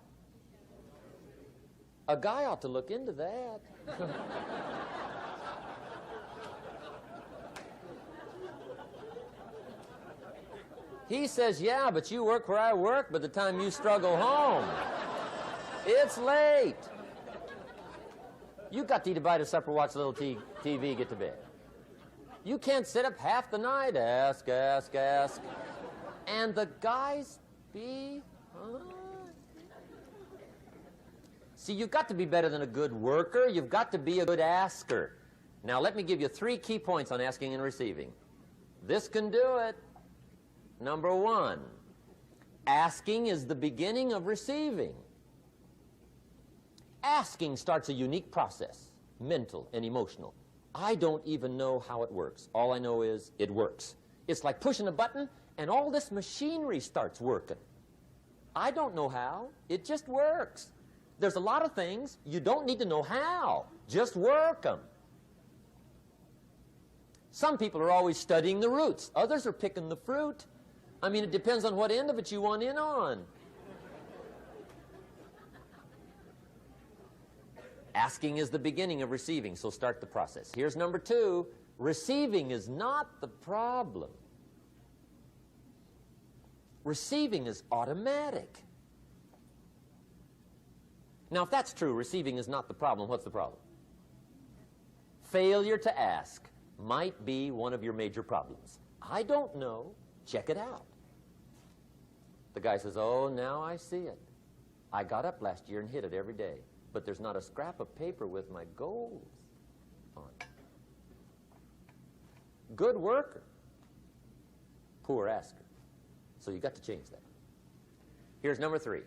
A guy ought to look into that. He says, yeah, but you work where I work. By the time you struggle home, it's late. You got to eat a bite of supper, watch a little TV, get to bed. You can't sit up half the night, ask. And the guys be... See, you've got to be better than a good worker. You've got to be a good asker. Now, let me give you 3 key points on asking and receiving. This can do it. Number 1, asking is the beginning of receiving. Asking starts a unique process, mental and emotional. I don't even know how it works. All I know is it works. It's like pushing a button and all this machinery starts working. I don't know how. It just works. There's a lot of things you don't need to know how. Just work them. Some people are always studying the roots. Others are picking the fruit. I mean, it depends on what end of it you want in on. Asking is the beginning of receiving, so start the process. Here's number 2. Receiving is not the problem. Receiving is automatic. Now, if that's true, receiving is not the problem, what's the problem? Failure to ask might be one of your major problems. I don't know. Check it out. The guy says, oh, now I see it. I got up last year and hit it every day, but there's not a scrap of paper with my goals on it. Good worker, poor asker. So you got to change that. Here's number 3.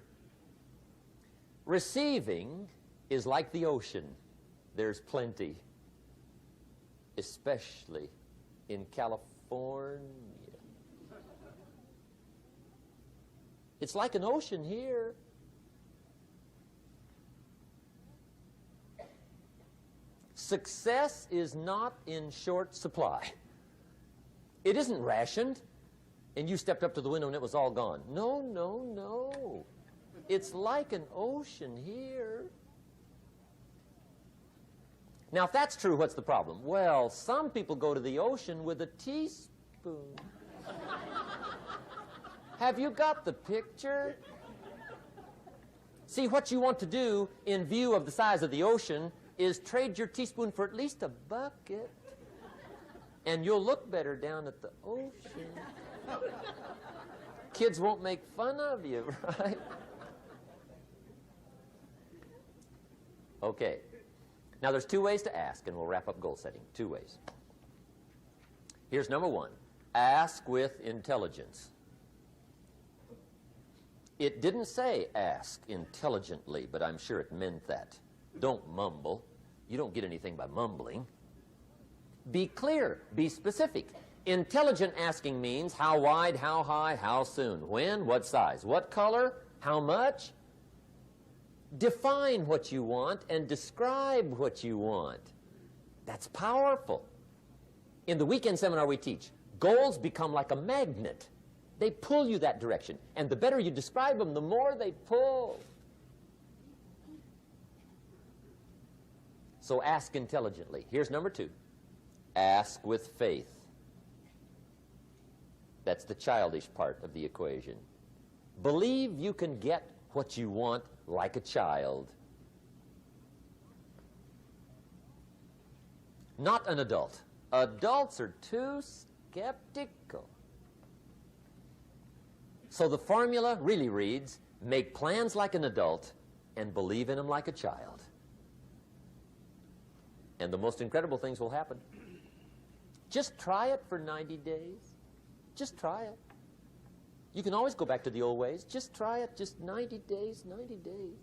Receiving is like the ocean. There's plenty, especially in California. It's like an ocean here. Success is not in short supply. It isn't rationed, and you stepped up to the window and it was all gone. No, no, no. It's like an ocean here. Now, if that's true, what's the problem? Well, some people go to the ocean with a teaspoon. Have you got the picture? See, what you want to do in view of the size of the ocean is trade your teaspoon for at least a bucket, and you'll look better down at the ocean. Kids won't make fun of you, right? Okay. Now, there's 2 ways to ask, and we'll wrap up goal setting. 2 ways. Here's number 1. Ask with intelligence. It didn't say ask intelligently, but I'm sure it meant that. Don't mumble. You don't get anything by mumbling. Be clear. Be specific. Intelligent asking means how wide, how high, how soon, when, what size, what color, how much. Define what you want and describe what you want. That's powerful. In the weekend seminar we teach, goals become like a magnet. They pull you that direction. And the better you describe them, the more they pull. So ask intelligently. Here's number 2. Ask with faith. That's the childish part of the equation. Believe you can get what you want like a child. Not an adult. Adults are too skeptical. So the formula really reads, make plans like an adult and believe in them like a child. And the most incredible things will happen. Just try it for 90 days. Just try it. You can always go back to the old ways. Just try it. Just 90 days, 90 days.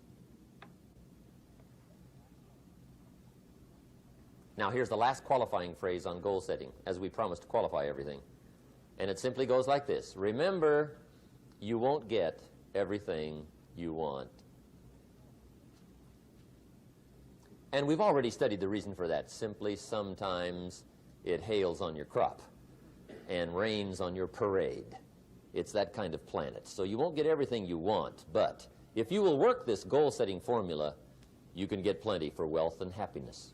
Now, here's the last qualifying phrase on goal setting, as we promised to qualify everything. And it simply goes like this. Remember, you won't get everything you want. And we've already studied the reason for that. Simply, sometimes it hails on your crop and rains on your parade. It's that kind of planet. So you won't get everything you want, but if you will work this goal-setting formula, you can get plenty for wealth and happiness.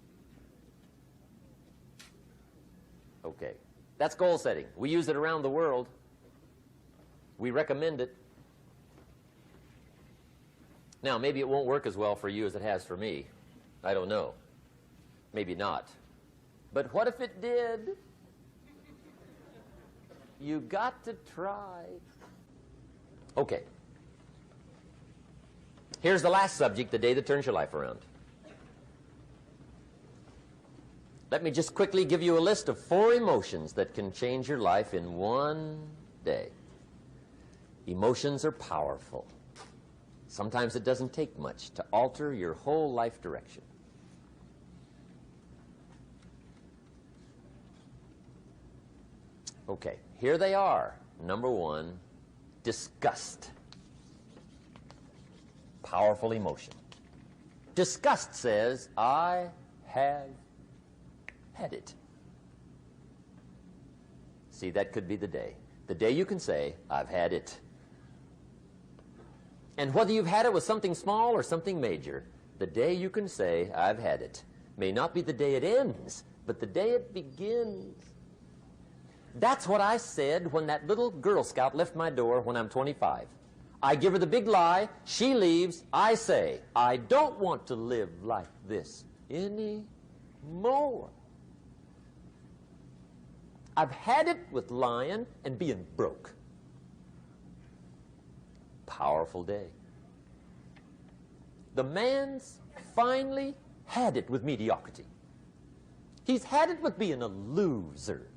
Okay. That's goal setting. We use it around the world. We recommend it. Now, maybe it won't work as well for you as it has for me. I don't know. Maybe not. But what if it did? You got to try. Okay. Here's the last subject, the day that turns your life around. Let me just quickly give you a list of 4 emotions that can change your life in one day. Emotions are powerful. Sometimes it doesn't take much to alter your whole life direction. Okay, here they are. Number 1, disgust. Powerful emotion. Disgust says, I have had it. See, that could be the day. The day you can say, I've had it. And whether you've had it with something small or something major, the day you can say, I've had it, may not be the day it ends, but the day it begins. That's what I said when that little Girl Scout left my door when I'm 25. I give her the big lie, she leaves, I say, I don't want to live like this anymore. I've had it with lying and being broke. Powerful day. The man's finally had it with mediocrity. He's had it with being a loser.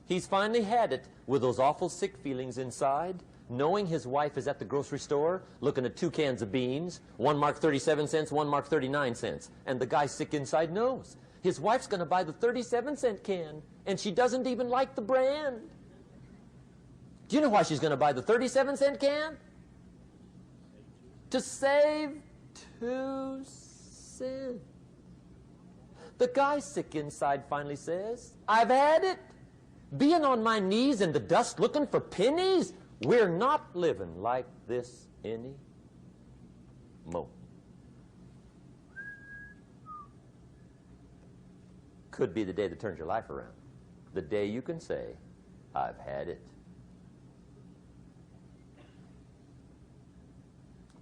He's finally had it with those awful sick feelings inside, knowing his wife is at the grocery store looking at 2 cans of beans, one marked 37 cents, one marked 39 cents. And the guy sick inside knows his wife's going to buy the 37-cent can, and she doesn't even like the brand. Do you know why she's going to buy the 37-cent can? To save 2 cents. The guy sick inside finally says, I've had it. Being on my knees in the dust looking for pennies, we're not living like this anymore. Could be the day that turns your life around. The day you can say, I've had it.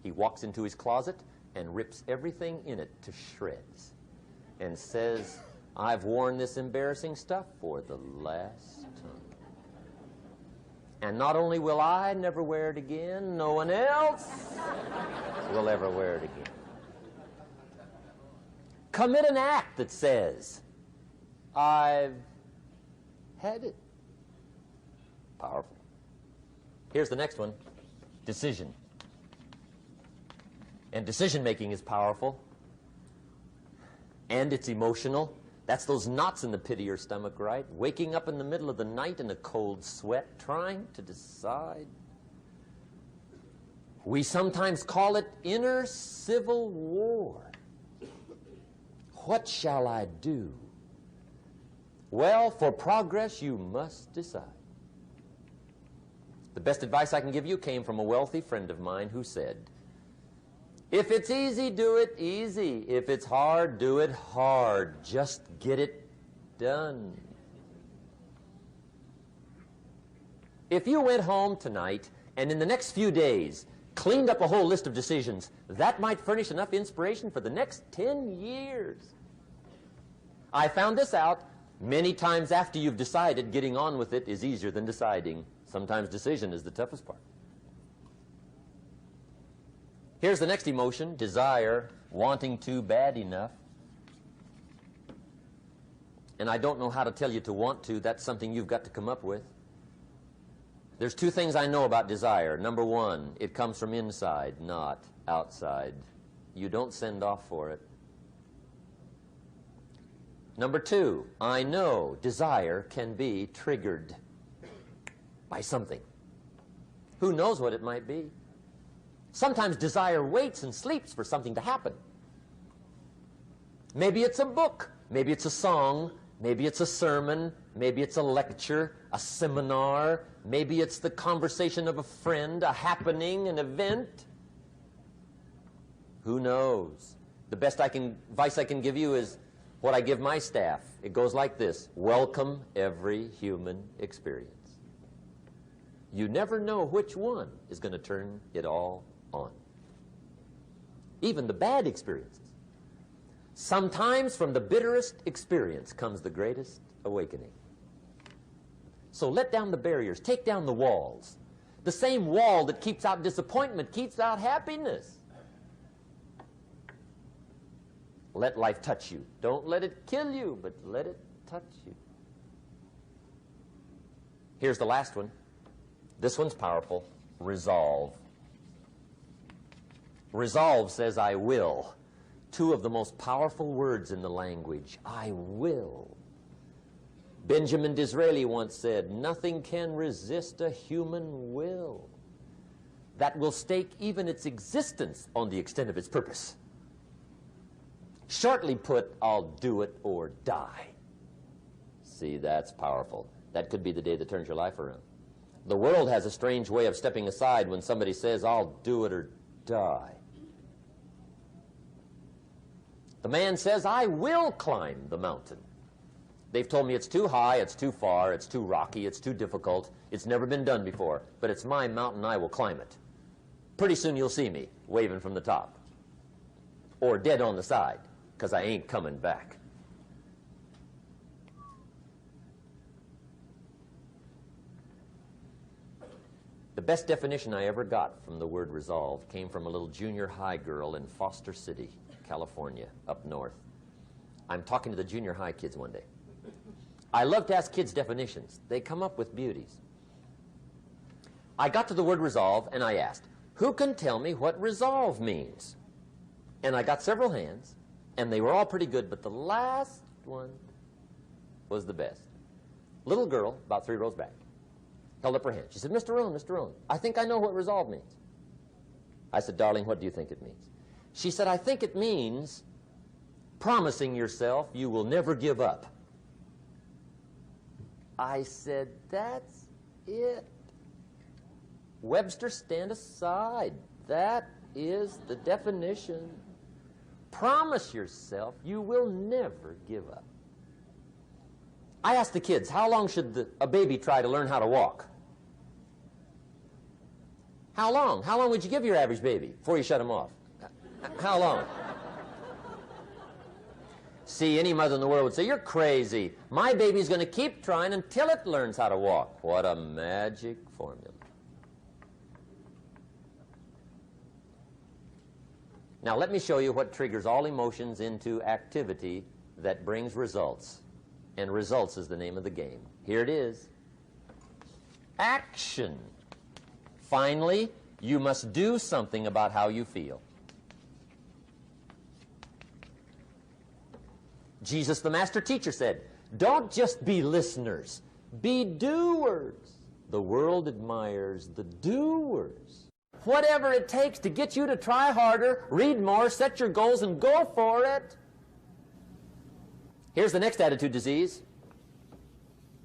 He walks into his closet and rips everything in it to shreds and says, I've worn this embarrassing stuff for the last time. And not only will I never wear it again, no one else will ever wear it again. Commit an act that says, I've had it. Powerful. Here's the next one, decision. And decision-making is powerful. And it's emotional. That's those knots in the pit of your stomach, right? Waking up in the middle of the night in a cold sweat, trying to decide. We sometimes call it inner civil war. What shall I do? Well, for progress, you must decide. The best advice I can give you came from a wealthy friend of mine who said, if it's easy, do it easy. If it's hard, do it hard. Just get it done. If you went home tonight and in the next few days cleaned up a whole list of decisions, that might furnish enough inspiration for the next 10 years. I found this out many times after you've decided. Getting on with it is easier than deciding. Sometimes decision is the toughest part. Here's the next emotion, desire, wanting to bad enough. And I don't know how to tell you to want to. That's something you've got to come up with. There's 2 things I know about desire. Number 1, it comes from inside, not outside. You don't send off for it. Number 2, I know desire can be triggered by something. Who knows what it might be? Sometimes desire waits and sleeps for something to happen. Maybe it's a book, maybe it's a song, maybe it's a sermon, maybe it's a lecture, a seminar, maybe it's the conversation of a friend, a happening, an event. Who knows? The best advice I can give you is what I give my staff. It goes like this: welcome every human experience. You never know which one is going to turn it all on. Even the bad experiences. Sometimes from the bitterest experience comes the greatest awakening. So let down the barriers, take down the walls. The same wall that keeps out disappointment keeps out happiness. Let life touch you. Don't let it kill you, but let it touch you. Here's the last one. This one's powerful. Resolve. Resolve says, I will. Two of the most powerful words in the language. I will. Benjamin Disraeli once said, nothing can resist a human will that will stake even its existence on the extent of its purpose. Shortly put, I'll do it or die. See, that's powerful. That could be the day that turns your life around. The world has a strange way of stepping aside when somebody says, I'll do it or die. The man says, I will climb the mountain. They've told me it's too high, it's too far, it's too rocky, it's too difficult, it's never been done before, but it's my mountain, I will climb it. Pretty soon you'll see me waving from the top. Or dead on the side, because I ain't coming back. The best definition I ever got from the word resolve came from a little junior high girl in Foster City, California, up north. I'm talking to the junior high kids one day. I love to ask kids definitions. They come up with beauties. I got to the word resolve and I asked, who can tell me what resolve means? And I got several hands, and they were all pretty good, but the last one was the best. Little girl, about 3 rows back, held up her hand. She said, Mr. Rohn, I think I know what resolve means. I said, darling, what do you think it means? She said, I think it means promising yourself you will never give up. I said, that's it. Webster, stand aside. That is the definition. Promise yourself you will never give up. I asked the kids, how long should a baby try to learn how to walk? How long? How long would you give your average baby before you shut him off? How long? See, any mother in the world would say, you're crazy. My baby's going to keep trying until it learns how to walk. What a magic formula. Now let me show you what triggers all emotions into activity that brings results. And results is the name of the game. Here it is. Action. Finally, you must do something about how you feel. Jesus, the master teacher, said, don't just be listeners, be doers. The world admires the doers. Whatever it takes to get you to try harder, read more, set your goals, and go for it. Here's the next attitude disease.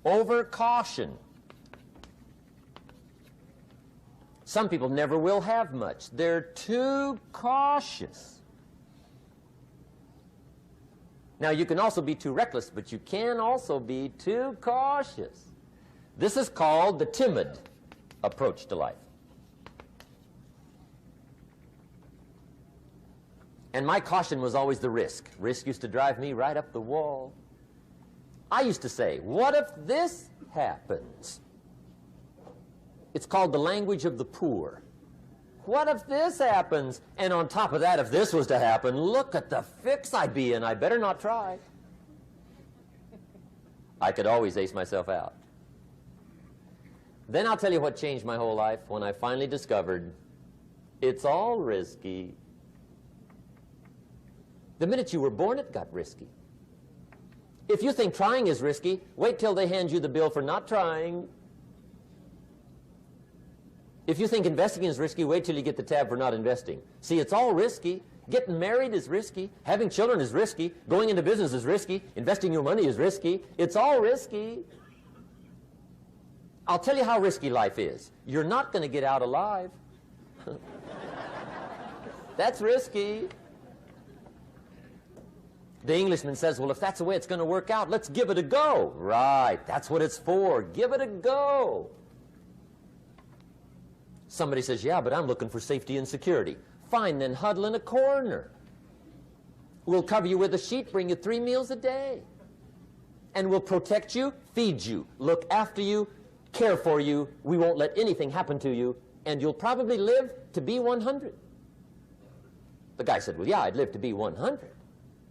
Over-caution. Some people never will have much. They're too cautious. Now, you can also be too reckless, but you can also be too cautious. This is called the timid approach to life. And my caution was always the risk. Risk used to drive me right up the wall. I used to say, what if this happens? It's called the language of the poor. What if this happens? And on top of that, if this was to happen, look at the fix I'd be in. I better not try. I could always ace myself out. Then I'll tell you what changed my whole life when I finally discovered it's all risky. The minute you were born, it got risky. If you think trying is risky, wait till they hand you the bill for not trying. If you think investing is risky, wait till you get the tab for not investing. See, it's all risky. Getting married is risky. Having children is risky. Going into business is risky. Investing your money is risky. It's all risky. I'll tell you how risky life is. You're not going to get out alive. That's risky. The Englishman says, well, if that's the way it's going to work out, let's give it a go. Right, that's what it's for. Give it a go. Somebody says, yeah, but I'm looking for safety and security. Fine, then huddle in a corner. We'll cover you with a sheet, bring you 3 meals a day. And we'll protect you, feed you, look after you, care for you. We won't let anything happen to you, and you'll probably live to be 100. The guy said, well, yeah, I'd live to be 100.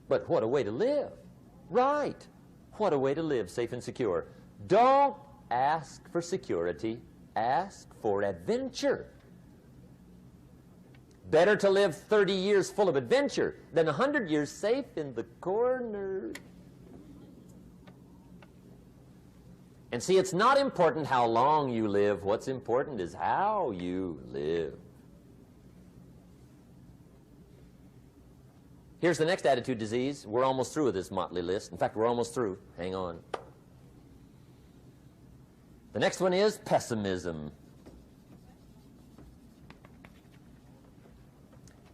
But what a way to live. Right. What a way to live, safe and secure. Don't ask for security. Ask for adventure. Better to live 30 years full of adventure than 100 years safe in the corner. And see, it's not important how long you live. What's important is how you live. Here's the next attitude disease. We're almost through with this motley list. In fact, we're almost through. Hang on. The next one is pessimism.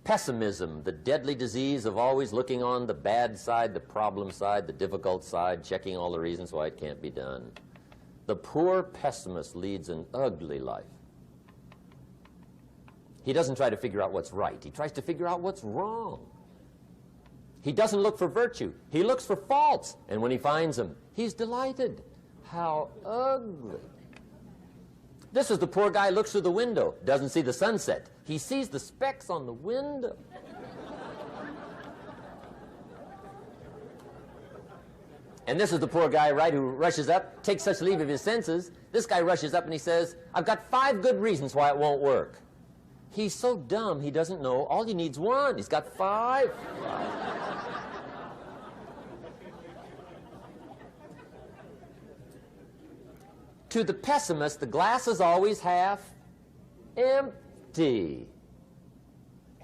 Pessimism, the deadly disease of always looking on the bad side, the problem side, the difficult side, checking all the reasons why it can't be done. The poor pessimist leads an ugly life. He doesn't try to figure out what's right. He tries to figure out what's wrong. He doesn't look for virtue. He looks for faults. And when he finds them, he's delighted. How ugly. This is the poor guy who looks through the window, doesn't see the sunset. He sees the specks on the window. And this is the poor guy, right, who rushes up, takes such leave of his senses. This guy rushes up and he says, I've got 5 good reasons why it won't work. He's so dumb he doesn't know all he needs 1. He's got 5. To the pessimist, the glass is always half empty.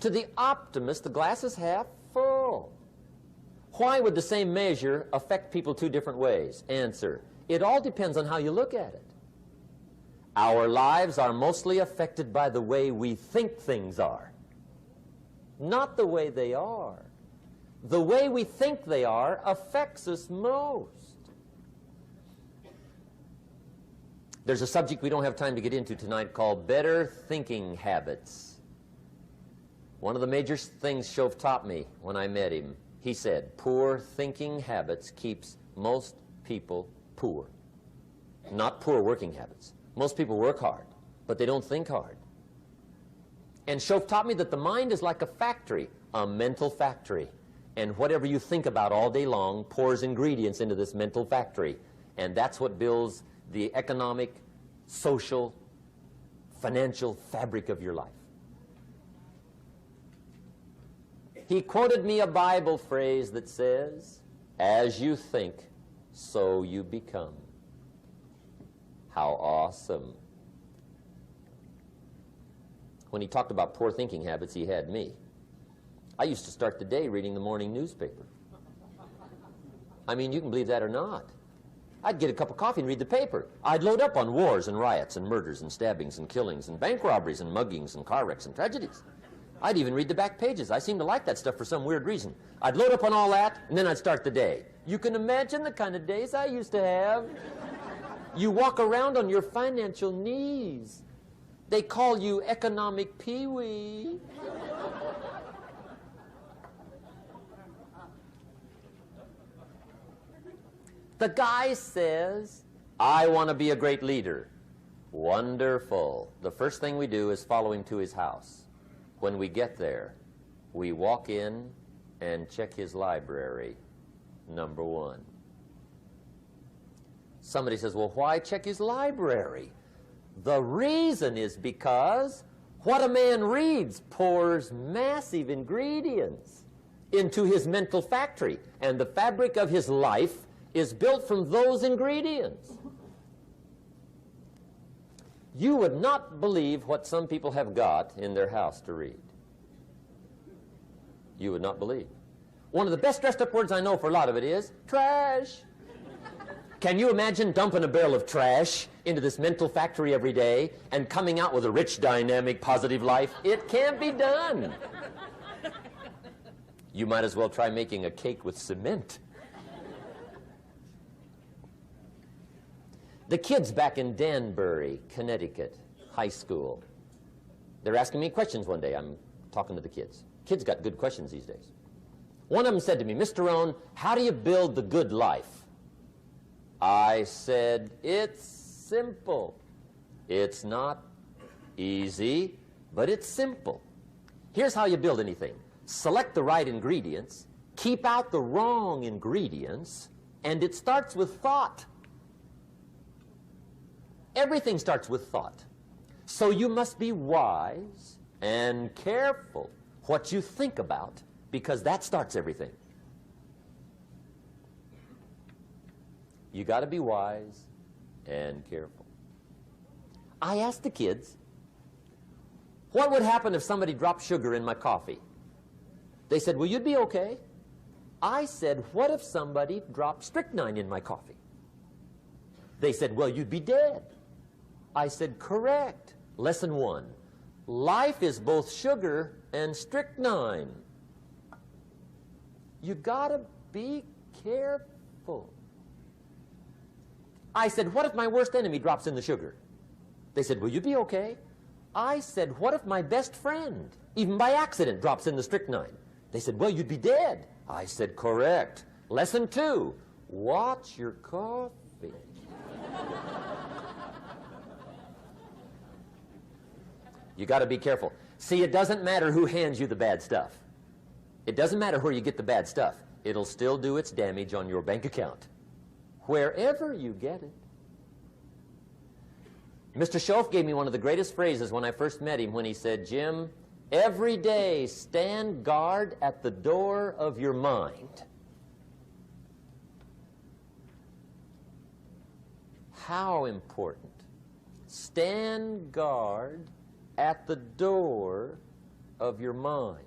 To the optimist, the glass is half full. Why would the same measure affect people 2 different ways? Answer, it all depends on how you look at it. Our lives are mostly affected by the way we think things are, not the way they are. The way we think they are affects us most. There's a subject we don't have time to get into tonight called better thinking habits. One of the major things Shove taught me when I met him, he said, poor thinking habits keeps most people poor. Not poor working habits. Most people work hard, but they don't think hard. And Shove taught me that the mind is like a factory, a mental factory. And whatever you think about all day long pours ingredients into this mental factory. And that's what builds the economic, social, financial fabric of your life. He quoted me a Bible phrase that says, as you think, so you become. How awesome. When he talked about poor thinking habits, he had me. I used to start the day reading the morning newspaper. I mean, you can believe that or not. I'd get a cup of coffee and read the paper. I'd load up on wars and riots and murders and stabbings and killings and bank robberies and muggings and car wrecks and tragedies. I'd even read the back pages. I seem to like that stuff for some weird reason. I'd load up on all that, and then I'd start the day. You can imagine the kind of days I used to have. You walk around on your financial knees. They call you economic peewee. The guy says, I want to be a great leader. Wonderful. The first thing we do is follow him to his house. When we get there, we walk in and check his library, number 1. Somebody says, well, why check his library? The reason is because what a man reads pours massive ingredients into his mental factory, and the fabric of his life is built from those ingredients. You would not believe what some people have got in their house to read. You would not believe. One of the best dressed up words I know for a lot of it is trash. Can you imagine dumping a barrel of trash into this mental factory every day and coming out with a rich, dynamic, positive life? It can't be done. You might as well try making a cake with cement. The kids back in Danbury, Connecticut, high school, they're asking me questions one day. I'm talking to the kids. Kids got good questions these days. One of them said to me, Mr. Rohn, how do you build the good life? I said, it's simple. It's not easy, but it's simple. Here's how you build anything. Select the right ingredients, keep out the wrong ingredients, and it starts with thought. Everything starts with thought. So you must be wise and careful what you think about, because that starts everything. You got to be wise and careful. I asked the kids, what would happen if somebody dropped sugar in my coffee? They said, well, you'd be okay. I said, what if somebody dropped strychnine in my coffee? They said, well, you'd be dead. I said, correct. Lesson 1. Life is both sugar and strychnine. You gotta be careful. I said, what if my worst enemy drops in the sugar? They said, will you be okay? I said, what if my best friend, even by accident, drops in the strychnine? They said, well, you'd be dead. I said, correct. Lesson 2, watch your coffee. You got to be careful. See, it doesn't matter who hands you the bad stuff. It doesn't matter where you get the bad stuff. It'll still do its damage on your bank account, wherever you get it. Mr. Schoaf gave me one of the greatest phrases when I first met him when he said, Jim, every day stand guard at the door of your mind. How important. Stand guard at the door of your mind.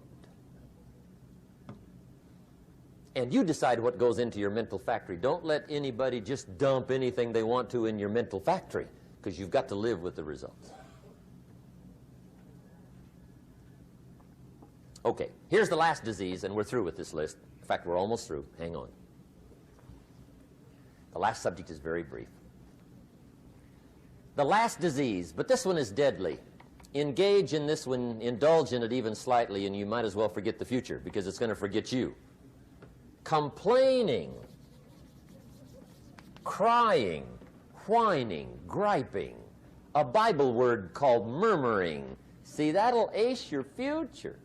And you decide what goes into your mental factory. Don't let anybody just dump anything they want to in your mental factory, because you've got to live with the results. Okay, here's the last disease, and we're through with this list. In fact, we're almost through. Hang on. The last subject is very brief. The last disease, but this one is deadly. Engage in this one, indulge in it even slightly, and you might as well forget the future, because it's going to forget you. Complaining, crying, whining, griping, a Bible word called murmuring. See, that'll ace your future.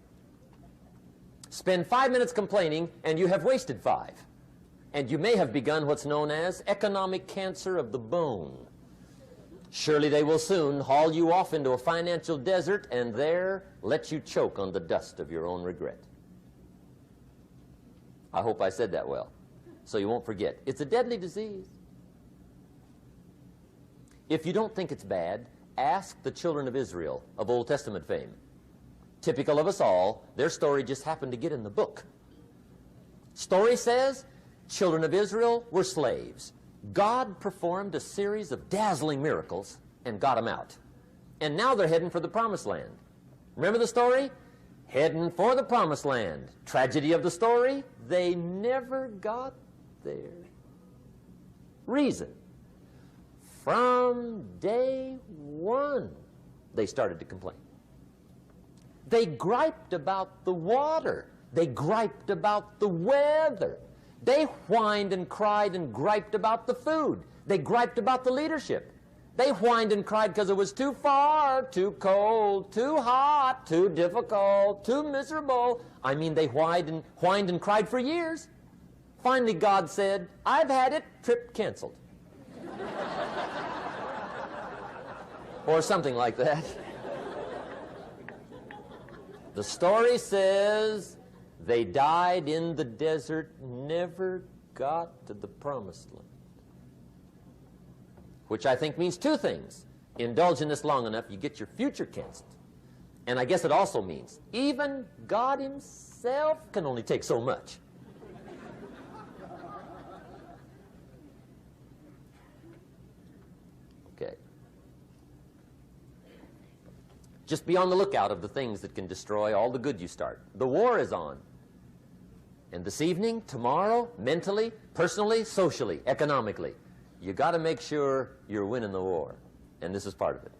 Spend 5 minutes complaining, and you have wasted 5. And you may have begun what's known as economic cancer of the bone. Surely they will soon haul you off into a financial desert and there let you choke on the dust of your own regret. I hope I said that well, so you won't forget. It's a deadly disease. If you don't think it's bad, ask the children of Israel of Old Testament fame. Typical of us all, their story just happened to get in the book. Story says, children of Israel were slaves. God performed a series of dazzling miracles and got them out. And now they're heading for the promised land. Remember the story? Heading for the promised land. Tragedy of the story, they never got there. Reason. From day one, they started to complain. They griped about the water. They griped about the weather. They whined and cried and griped about the food. They griped about the leadership. They whined and cried because it was too far, too cold, too hot, too difficult, too miserable. I mean, they whined and cried for years. Finally, God said, I've had it, trip canceled. Or something like that. The story says they died in the desert, never got to the promised land. Which I think means 2 things. Indulge in this long enough, you get your future canceled. And I guess it also means even God himself can only take so much. Okay. Just be on the lookout of the things that can destroy all the good you start. The war is on. And this evening, tomorrow, mentally, personally, socially, economically, you got to make sure you're winning the war. And this is part of it.